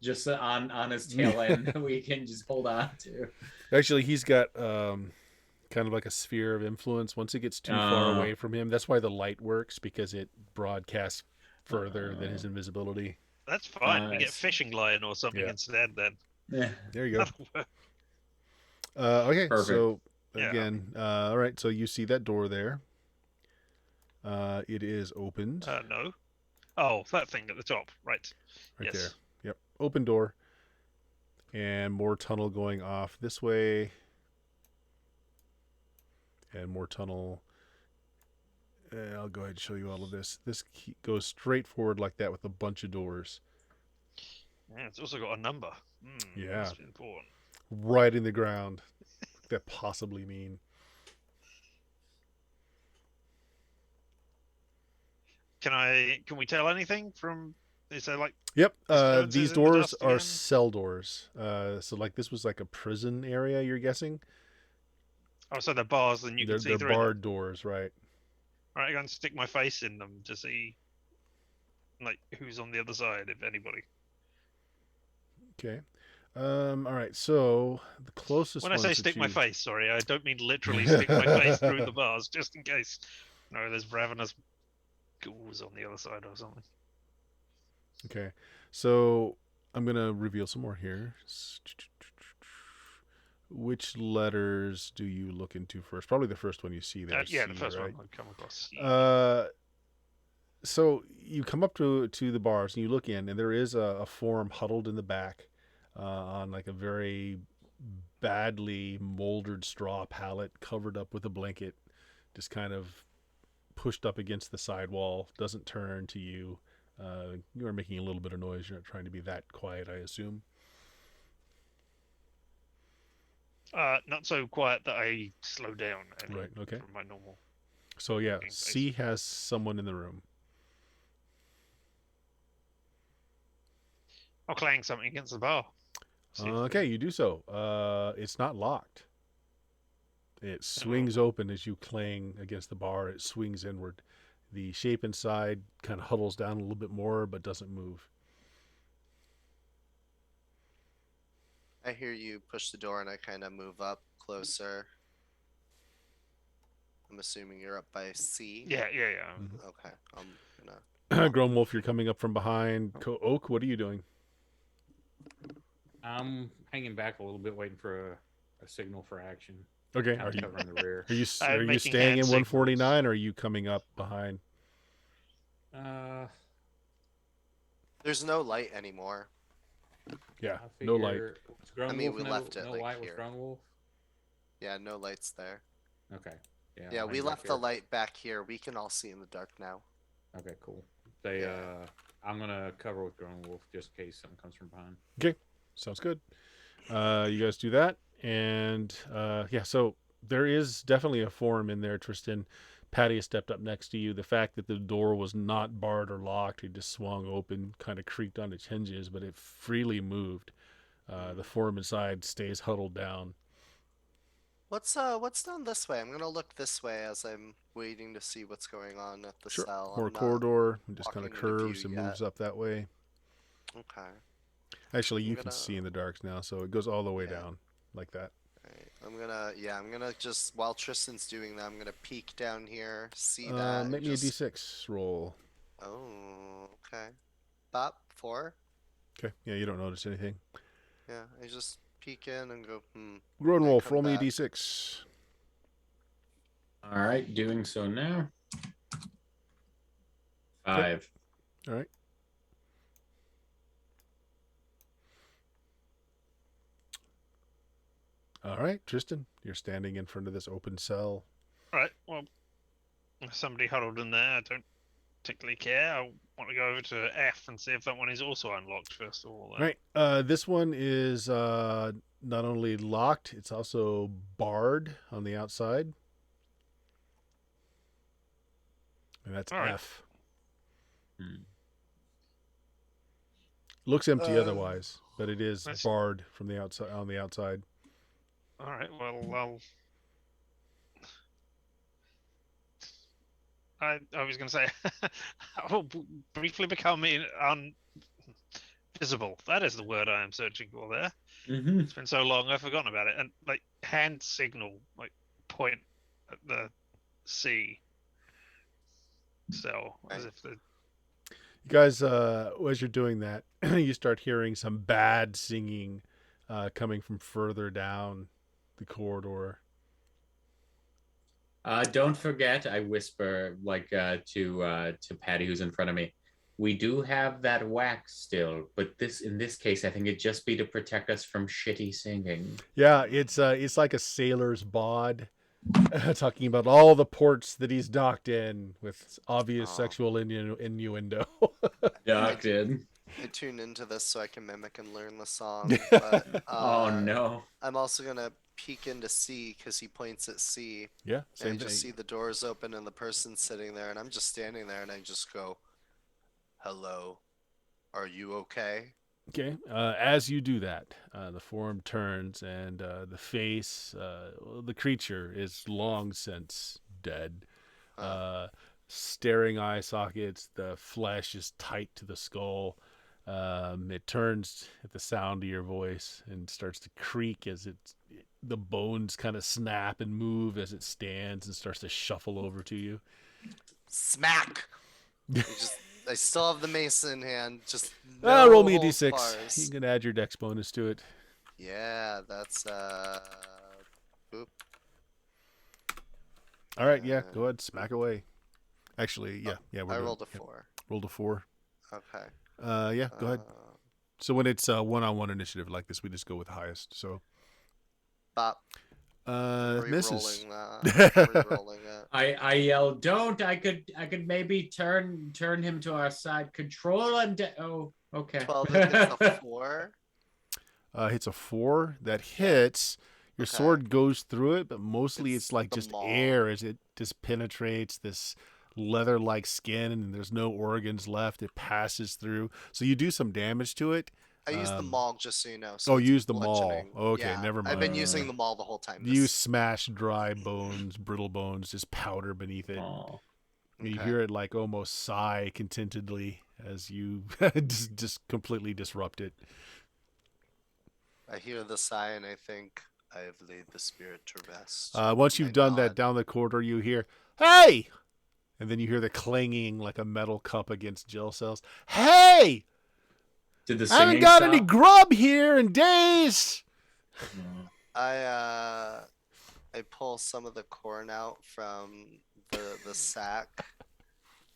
just on his tail end that we can just hold on to. Actually, he's got kind of like a sphere of influence. Once it gets too far away from him, that's why the light works, because it broadcasts further than his invisibility. That's fine. We get Nice. fishing line or something Yeah. instead then. Yeah. There you go. That'll work. Okay, Perfect. so Yeah. again, all right, so you see that door there. It is opened No. Oh, that thing at the top. Right. right yes. there. Yep, open door. And more tunnel going off this way. And more tunnel. I'll go ahead and show you all of this. This goes straight forward like that with a bunch of doors. Yeah, it's also got a number. Yeah. Must be important. Right in the ground. What could that possibly mean? Can we tell anything from? Is there like? Yep. Disturbances These in the doors dust are again? cell doors. So like this was like a prison area, you're guessing? Oh, so they're bars, and you they're can see they're through them. barred doors, right? All right, I'm going to stick my face in them to see, like, who's on the other side, if anybody. Okay. All right. So the closest When I ones say that stick my you- face, sorry, I don't mean literally stick my face through the bars, just in case. No, there's ravenous ghouls on the other side or something. Okay. So I'm gonna reveal some more here. Which letters do you look into first? Probably the first one you see there. Yeah, the C, first right? one I'd come across. So you come up to the bars and you look in, and there is a form huddled in the back on like a very badly moldered straw pallet covered up with a blanket, just kind of pushed up against the sidewall, doesn't turn to you. You are making a little bit of noise. You're not trying to be that quiet, I assume. Not so quiet that I slow down any Right, okay. from my normal. So yeah, Okay, C has someone in the room. I'll clang something against the bar. See if- Okay, you do so. It's not locked. It swings open as you clang against the bar. It swings inward. The shape inside kind of huddles down a little bit more, but doesn't move. I hear you push the door and I kind of move up closer. I'm assuming you're up by C. Yeah. Okay. I'm gonna. Grown Wolf, you're coming up from behind. Oak, what are you doing? I'm hanging back a little bit, waiting for a signal for action. Okay, I'm covering the rear. are you making staying hand in signals. 149, or are you coming up behind? There's no light anymore. Yeah, I no light. figure- was Grown I mean, Wolf we left it, no like, light with here. Grown Wolf. Yeah, no lights there. Okay. Yeah. Yeah, I'll we hang back left the here. light back here. We can all see in the dark now. Okay, cool. They Yeah. I'm gonna cover with Grown Wolf just in case something comes from behind. Sounds good. You guys do that, and yeah, so there is definitely a form in there, Tristan. Patty has stepped up next to you. The fact that the door was not barred or locked, it just swung open, kind of creaked on its hinges, but it freely moved. The form inside stays huddled down. What's down this way? I'm gonna look this way as I'm waiting to see what's going on at the Sure. cell. More I'm not corridor. It just kind of walking into curves view and yet. moves up that way. Okay. Actually, you I'm can gonna- see in the dark now, so it goes all the way Yeah. down like that. Alright, I'm gonna just, while Tristan's doing that, I'm gonna peek down here, see that, and Make me a just, d6 roll. oh, okay. Bop, 4? Okay. Yeah, you don't notice anything. Yeah, I just peek in and go, Grown and I Wolf, come roll me a back. d6. All right, doing so now. 5. All right. All right, Tristan, you're standing in front of this open cell. Right. Well, if somebody huddled in there. I don't particularly care. I want to go over to F and see if that one is also unlocked first of all. Then. Right. This one is not only locked, it's also barred on the outside. And that's All right. F. Hmm. Looks empty otherwise, but it is That's- barred from the outside on the outside. All right. Well, I was going to say I will briefly become invisible. That is the word I am searching for there. Mm-hmm. It's been so long I've forgotten about it. And like hand signal, like point at the C cell as if the You guys, as you're doing that, you start hearing some bad singing coming from further down the corridor. Don't forget, I whisper to Patty, who's in front of me. We do have that wax still, but in this case, I think it'd just be to protect us from shitty singing. Yeah, it's like a sailor's bod, talking about all the ports that he's docked in with obvious Aw. sexual innuendo. Docked in. I tune into this so I can mimic and learn the song, but Oh no. I'm also gonna peek into C because he points at C, Yeah, and I same just thing. see the doors open and the person sitting there, and I'm just standing there, and I just go, "Hello, are you okay?" Okay. As you do that, the form turns and the face, the creature is long since dead. Staring eye sockets, the flesh is tight to the skull. It turns at the sound of your voice and starts to creak as the bones kind of snap and move as it stands and starts to shuffle over to you. Smack! I still have the mace in hand. Just Roll me a holds d6. bars. You can add your dex bonus to it. Yeah, that's Boop. All right, yeah, go ahead, smack away. Actually, yeah, I rolled a 4. Rolled a 4. Okay. Yeah, go ahead. So when it's a one-on-one initiative like this, we just go with the highest. So, Bop. misses. Re-rolling it. I yell, "Don't! I could maybe turn him to our side. Control and oh, okay. 12 hits a 4. Hits a 4. That hits. Your Okay. sword goes through it, but mostly It's it's like the just maw. air as it just penetrates this leather-like skin, and there's no organs left. It passes through, so you do some damage to it. I used the maul, just so you know. Oh, it's use the maul. bludgeoning. Okay, Yeah, never I've been mind. using the maul the whole time. You smash dry bones, brittle bones, just powder beneath it. Aw. And you Okay. hear it like almost sigh contentedly as you just completely disrupt it. I hear the sigh and I think I have laid the spirit to rest. Once And you've I done that nod. down the corridor, you hear, "Hey!" And then you hear the clanging like a metal cup against gel cells. "Hey! Did the I haven't singing got stop? any grub here in days!" I pull some of the corn out from the sack,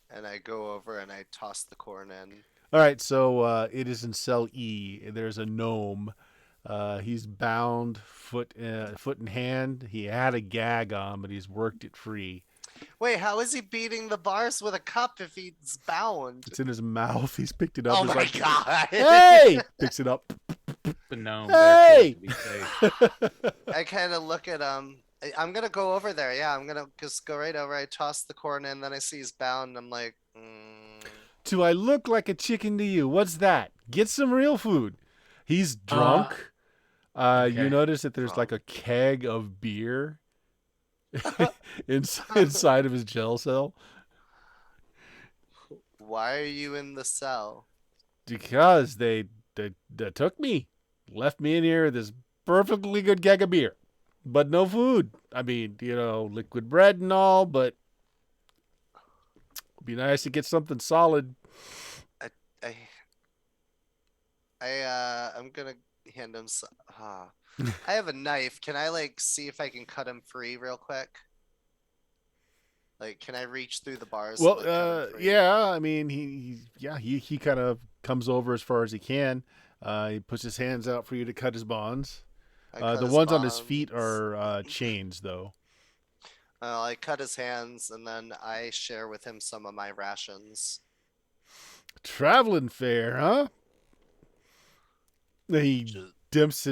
and I go over and I toss the corn in. All right, so it is in cell E. There's a gnome. He's bound foot in hand. He had a gag on, but he's worked it free. Wait, how is he beating the bars with a cup if he's bound? It's in his mouth. He's picked it up. Oh He's my like, god! "Hey!" Picks it up. The gnome. Hey! Therefore, to be safe. I kind of look at I'm gonna go over there. Yeah, I'm gonna just go right over. I toss the corn in, then I see he's bound. And I'm like, "Do I look like a chicken to you? What's that? Get some real food." He's drunk. Okay. You notice that there's like a keg of beer inside of his jail cell Why are you in the cell? because they took me, left me in here with this perfectly good keg of beer, but no food. I mean, liquid bread and all, but it'd be nice to get something solid. I I'm gonna hand him some. I have a knife. Can I like see if I can cut him free real quick? Like, can I reach through the bars? and, Well, like, cut him free? yeah. I mean, he kind of comes over as far as he can. He puts his hands out for you to cut his bonds. I cut The his ones on his feet bonds. are chains, though. I cut his hands and then I share with him some of my rations. Traveling fair, huh? He Just- dips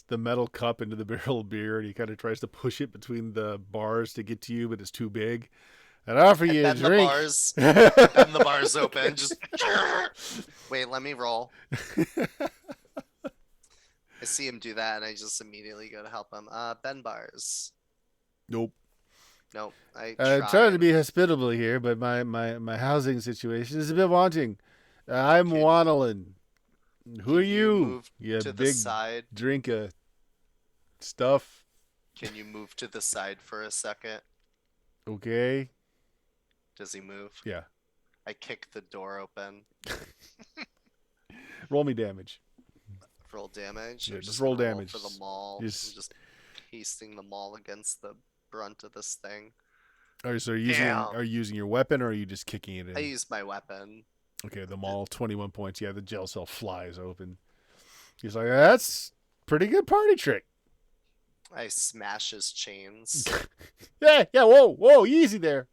the metal cup into the barrel of beer, and he kind of tries to push it between the bars to get to you, but it's too big. And offer I you a bend the drink. bars. Bend the bars open. Just wait. Let me roll. I see him do that, and I just immediately go to help him. Bend bars. Nope. Nope. I I'm tried. trying to be hospitable here, but my housing situation is a bit wanting. I'm Can- waddling. Who are Can you you? move You to the big side. drink of stuff. Can you move to the side for a second? Okay. Does he move? Yeah. I kick the door open. Roll me damage. Roll damage. Yeah, or just roll gonna damage. for the maul. Just- I'm just pasting the maul against the brunt of this thing. All right, so are Damn. you using your weapon, or are you just kicking it in? I use my weapon. Okay, the mall, 21 points. Yeah, the jail cell flies open. He's like, that's pretty good party trick. I smash his chains. Yeah, whoa, easy there.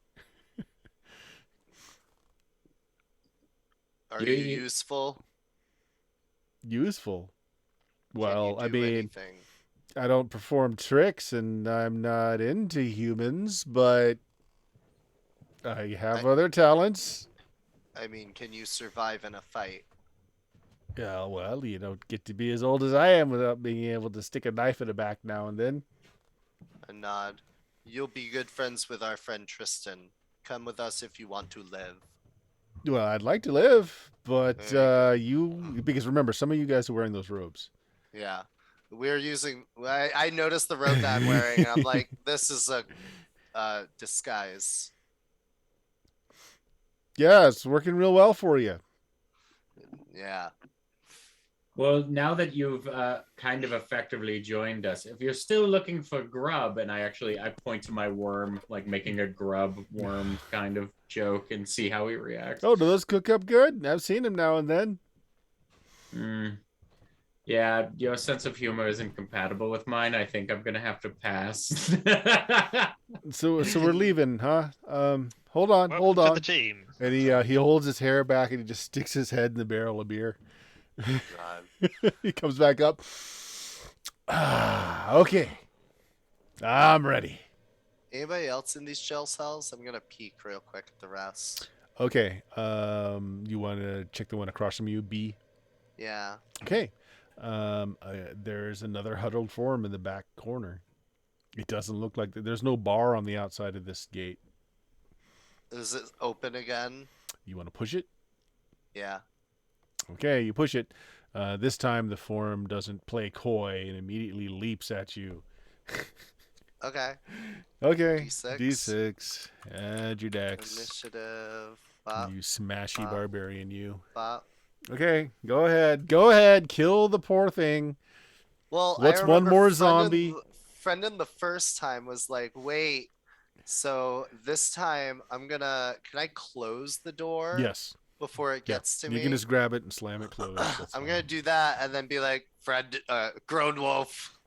Are You- you you- useful? Useful. Can Well, you I do mean, anything? I don't perform tricks, and I'm not into humans, but I have other talents. I mean, can you survive in a fight? Yeah, well, you don't get to be as old as I am without being able to stick a knife in the back now and then. A nod. You'll be good friends with our friend Tristan. Come with us if you want to live. Well, I'd like to live, but There because remember, some of you guys are wearing those robes. Yeah. We're using. I noticed the robe that I'm wearing, and I'm like, this is a disguise. Yeah, it's working real well for you. Yeah. Well, now that you've kind of effectively joined us, if you're still looking for grub, and I point to my worm, like making a grub worm kind of joke, and see how he reacts. Oh, do those cook up good? I've seen them now and then. Yeah, your sense of humor isn't compatible with mine. I think I'm gonna have to pass. So we're leaving, huh? Hold on. Welcome to the team. And he holds his hair back and he just sticks his head in the barrel of beer. God. He comes back up. Okay. I'm ready. Anybody else in these jail cells? I'm gonna peek real quick at the rest. Okay. You want to check the one across from you, B? Yeah. Okay. There's another huddled form in the back corner. It doesn't look like there's no bar on the outside of this gate. Is it open again? You want to push it? Yeah. Okay, you push it. This time the form doesn't play coy and immediately leaps at you. Okay. Okay. D6. D6. Add your dex. Initiative. Bop, You smashy bop. barbarian, you. bop. Okay, go ahead. Go ahead. Kill the poor thing. Well, What's I one remember more Friendin- zombie? Friendin the first time was like, wait. So this time can I close the door? Yes. Before it Yeah. gets to You me. can just grab it and slam it closed. That's I'm fine. gonna do that and then be like, friend, grown wolf.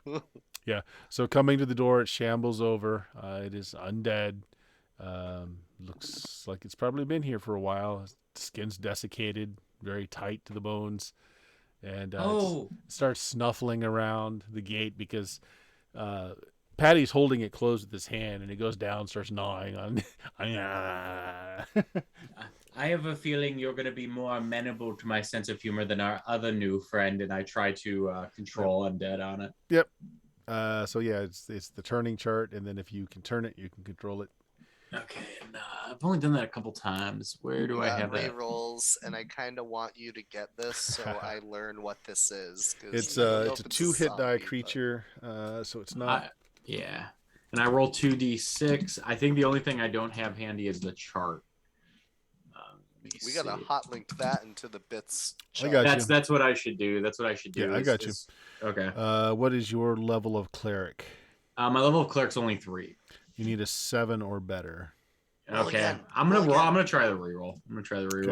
So coming to the door, it shambles over. It is undead. Looks like it's probably been here for a while. Skin's desiccated, very tight to the bones, and it starts snuffling around the gate because Patty's holding it closed with his hand, and it goes down, starts gnawing on. I have a feeling you're going to be more amenable to my sense of humor than our other new friend, and I try to control undead on it. Yep. So yeah, it's the turning chart, and then if you can turn it, you can control it. Okay, and I've only done that a couple times. Where do I have that? Rerolls, and I kind of want you to get this so I learn what this is. 'Cause It's I don't know it's if a it's 2-hit die zombie, but- creature, so it's not. Yeah. And I roll 2d6. I think the only thing I don't have handy is the chart. We gotta hot link that into the bits. I got chart. you. That's what I should do. That's what I should do. Yeah, I got you. Okay. What is your level of cleric? My level of cleric's only 3. You need a 7 or better. Roll Okay. again. I'm gonna Roll again. I'm gonna try the reroll.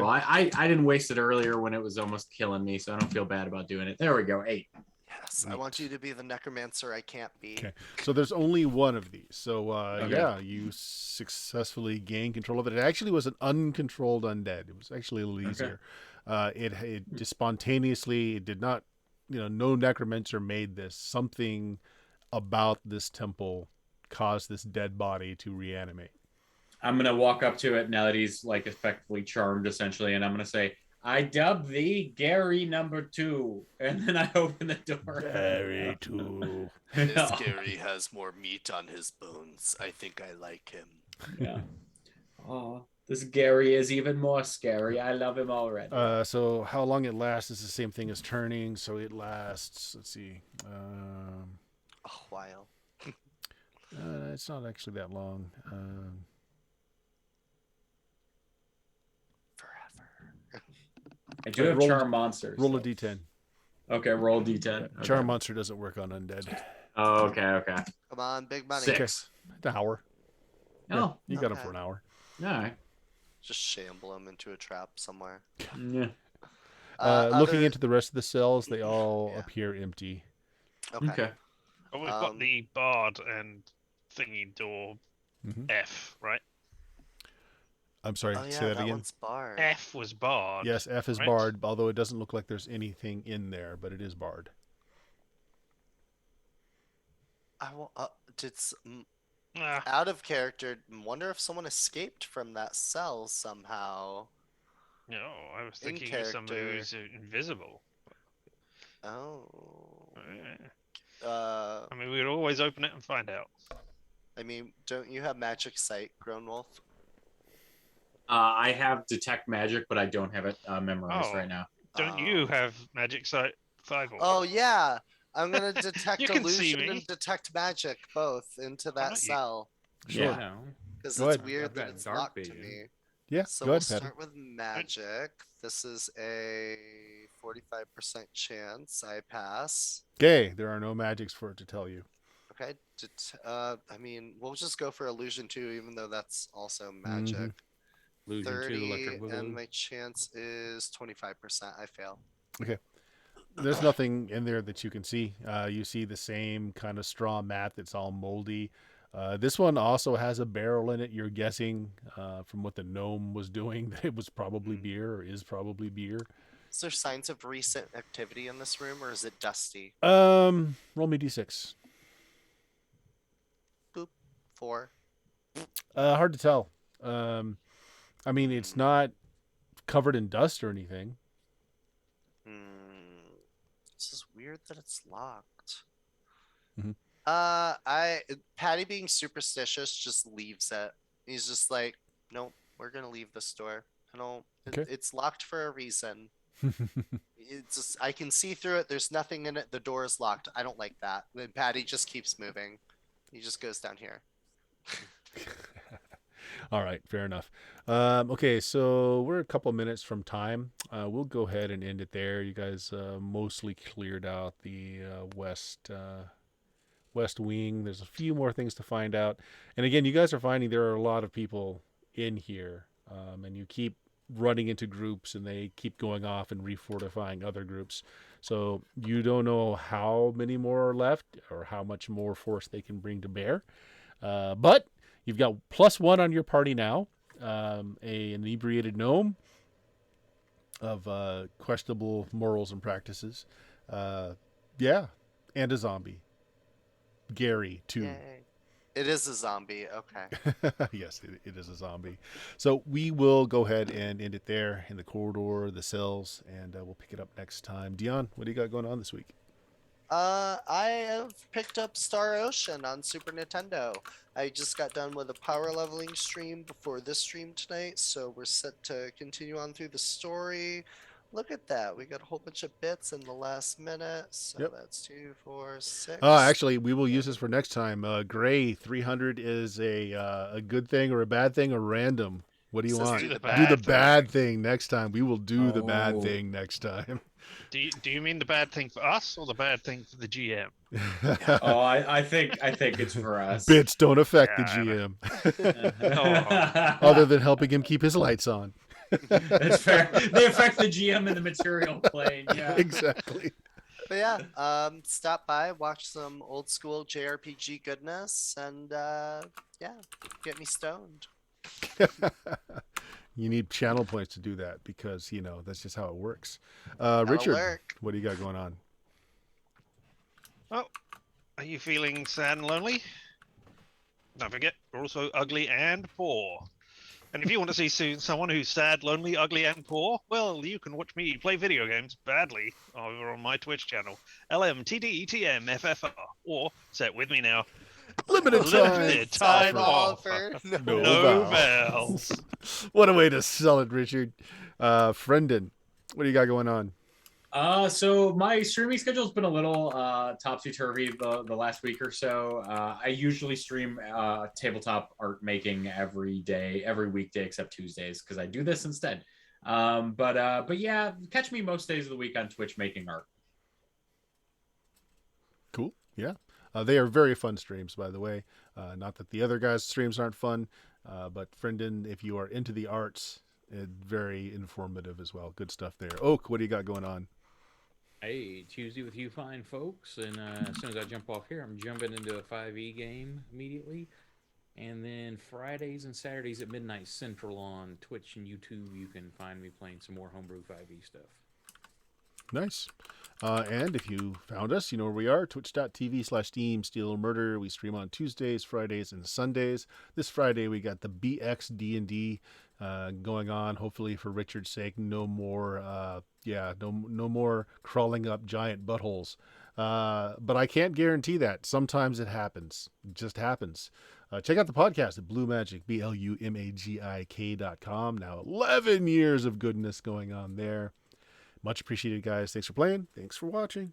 I didn't waste it earlier when it was almost killing me, so I don't feel bad about doing it. There we go. 8. Yes, I want you to be the necromancer I can't be. Okay. So there's only one of these. So Okay. yeah, you successfully gained control of it. It actually was an uncontrolled undead. It was actually a little easier. It just spontaneously. It did not. No necromancer made this. Something about this temple caused this dead body to reanimate. I'm gonna walk up to it now that he's like effectively charmed, essentially, and I'm gonna say, "I dub thee Gary number 2," and then I open the door. Very too. This Gary has more meat on his bones. I think I like him. Yeah. Oh, this Gary is even more scary. I love him already. So how long it lasts is the same thing as turning. So it lasts. Let's see. A while. It's not actually that long. Forever. I do have roll- charm monsters. Roll a d10. Okay, roll d10. Okay. Charm monster doesn't work on undead. Oh, okay. Come on, big money. 6. An hour. Oh, You got him okay. for an hour. all right. Just shamble him into a trap somewhere. Yeah. Looking Other- into the rest of the cells, they all Yeah. appear empty. Okay. Oh, we've got Um, the bard and thingy door Mhm. F, right? I'm sorry, Oh yeah, say that again. one's barred. F was bard. Yes, F is right? barred, although it doesn't look like there's anything in there, but it is barred. I will. Ah, Out of character. Wonder if someone escaped from that cell somehow. no, I was In thinking of somebody character. who's invisible. Oh. I mean, we could always open it and find out. I mean, don't you have magic sight, Grown Wolf? I have detect magic, but I don't have it memorized Oh. right now. Don't you have magic sight, Thibault? Oh yeah, I'm gonna detect You can see illusion me. and detect magic both into that not you. cell Sure. Yeah. No. because Go it's ahead. weird I've that got it's dark locked vision. to me. Yeah, So go we'll ahead, Patty. start with magic. This is a 45% chance I pass. Okay, there are no magics for it to tell you. Okay. I mean, we'll just go for illusion too, even though that's also magic. Illusion 2, 30, electric and boogaloo. my chance is 25%. I fail. There's nothing in there that you can see. You see the same kind of straw mat that's all moldy. This one also has a barrel in it. You're guessing from what the gnome was doing that it was probably beer or is probably beer. Is there signs of recent activity in this room, or is it dusty? Roll me d6. 4. Hard to tell. I mean, it's not covered in dust or anything. This is weird that it's locked. Mhm. Patty being superstitious just leaves it. He's just like, nope, we're gonna leave this door. I don't. Okay. It's locked for a reason. It's just I can see through it. There's nothing in it. The door is locked. I don't like that. Then Patty just keeps moving. He just goes down here. All right, fair enough. Okay, so we're a couple minutes from time. We'll go ahead and end it there. You guys mostly cleared out the west wing. There's a few more things to find out. And again, you guys are finding there are a lot of people in here, and you keep running into groups, and they keep going off and refortifying other groups. So you don't know how many more are left or how much more force they can bring to bear. But you've got +1 on your party now. An inebriated gnome of questionable morals and practices. Yeah, and a zombie. Gary, too. Yay. It is a zombie. Okay. Yes, it is a zombie. So we will go ahead and end it there in the corridor, the cells, and we'll pick it up next time. Dion, what do you got going on this week? I have picked up Star Ocean on Super Nintendo. I just got done with a power leveling stream before this stream tonight, so we're set to continue on through the story. Look at that. We got a whole bunch of bits in the last minute. So Yep. that's 2, 4, 6. Actually, we will use this for next time. Gray 300 is a good thing or a bad thing or random. What do you Says want? do the Do the bad bad thing next time. We will do the bad Oh. thing next time. Do you mean the bad thing for us or the bad thing for the GM? Oh, I think it's for us. Bits don't affect the Yeah, GM, other than helping him keep his lights on. That's fair. They affect the GM in the material plane. Yeah. Exactly. But yeah, stop by, watch some old school JRPG goodness, and yeah, get me stoned. You need channel points to do that because, that's just how it works. That'll Richard, work. what do you got going on? Oh, are you feeling sad and lonely? Don't forget, we're also ugly and poor. And if you want to see someone who's sad, lonely, ugly, and poor, well, you can watch me play video games badly over on my Twitch channel, LMTDETMFFR, or say it with me now, Limited Limited time time offer. no vowels. bells. What a way to sell it, Richard. Friendin, what do you got going on? So my streaming schedule's been a little topsy-turvy the last week or so. I usually stream tabletop art making every weekday except Tuesdays because I do this instead. But yeah, catch me most days of the week on Twitch making art. Cool. Yeah. They are very fun streams, by the way. Not that the other guys' streams aren't fun, but Friendin, if you are into the arts, very informative as well. Good stuff there. Oak, what do you got going on? Hey, Tuesday with you fine folks, and as soon as I jump off here, I'm jumping into a 5e game immediately. And then Fridays and Saturdays at midnight Central on Twitch and YouTube, you can find me playing some more homebrew 5e stuff. Nice. And if you found us, you know where we are, twitch.tv/Steam Steel Murder. We stream on Tuesdays, Fridays, and Sundays. This Friday, we got the BX D&D going on. Hopefully, for Richard's sake, no more, no more crawling up giant buttholes. But I can't guarantee that. Sometimes it happens. It just happens. Check out the podcast at Blue Magic, BLUMAGIK.com. Now 11 years of goodness going on there. Much appreciated, guys. Thanks for playing. Thanks for watching.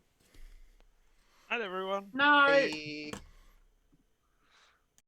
Night, everyone. Night. Hey.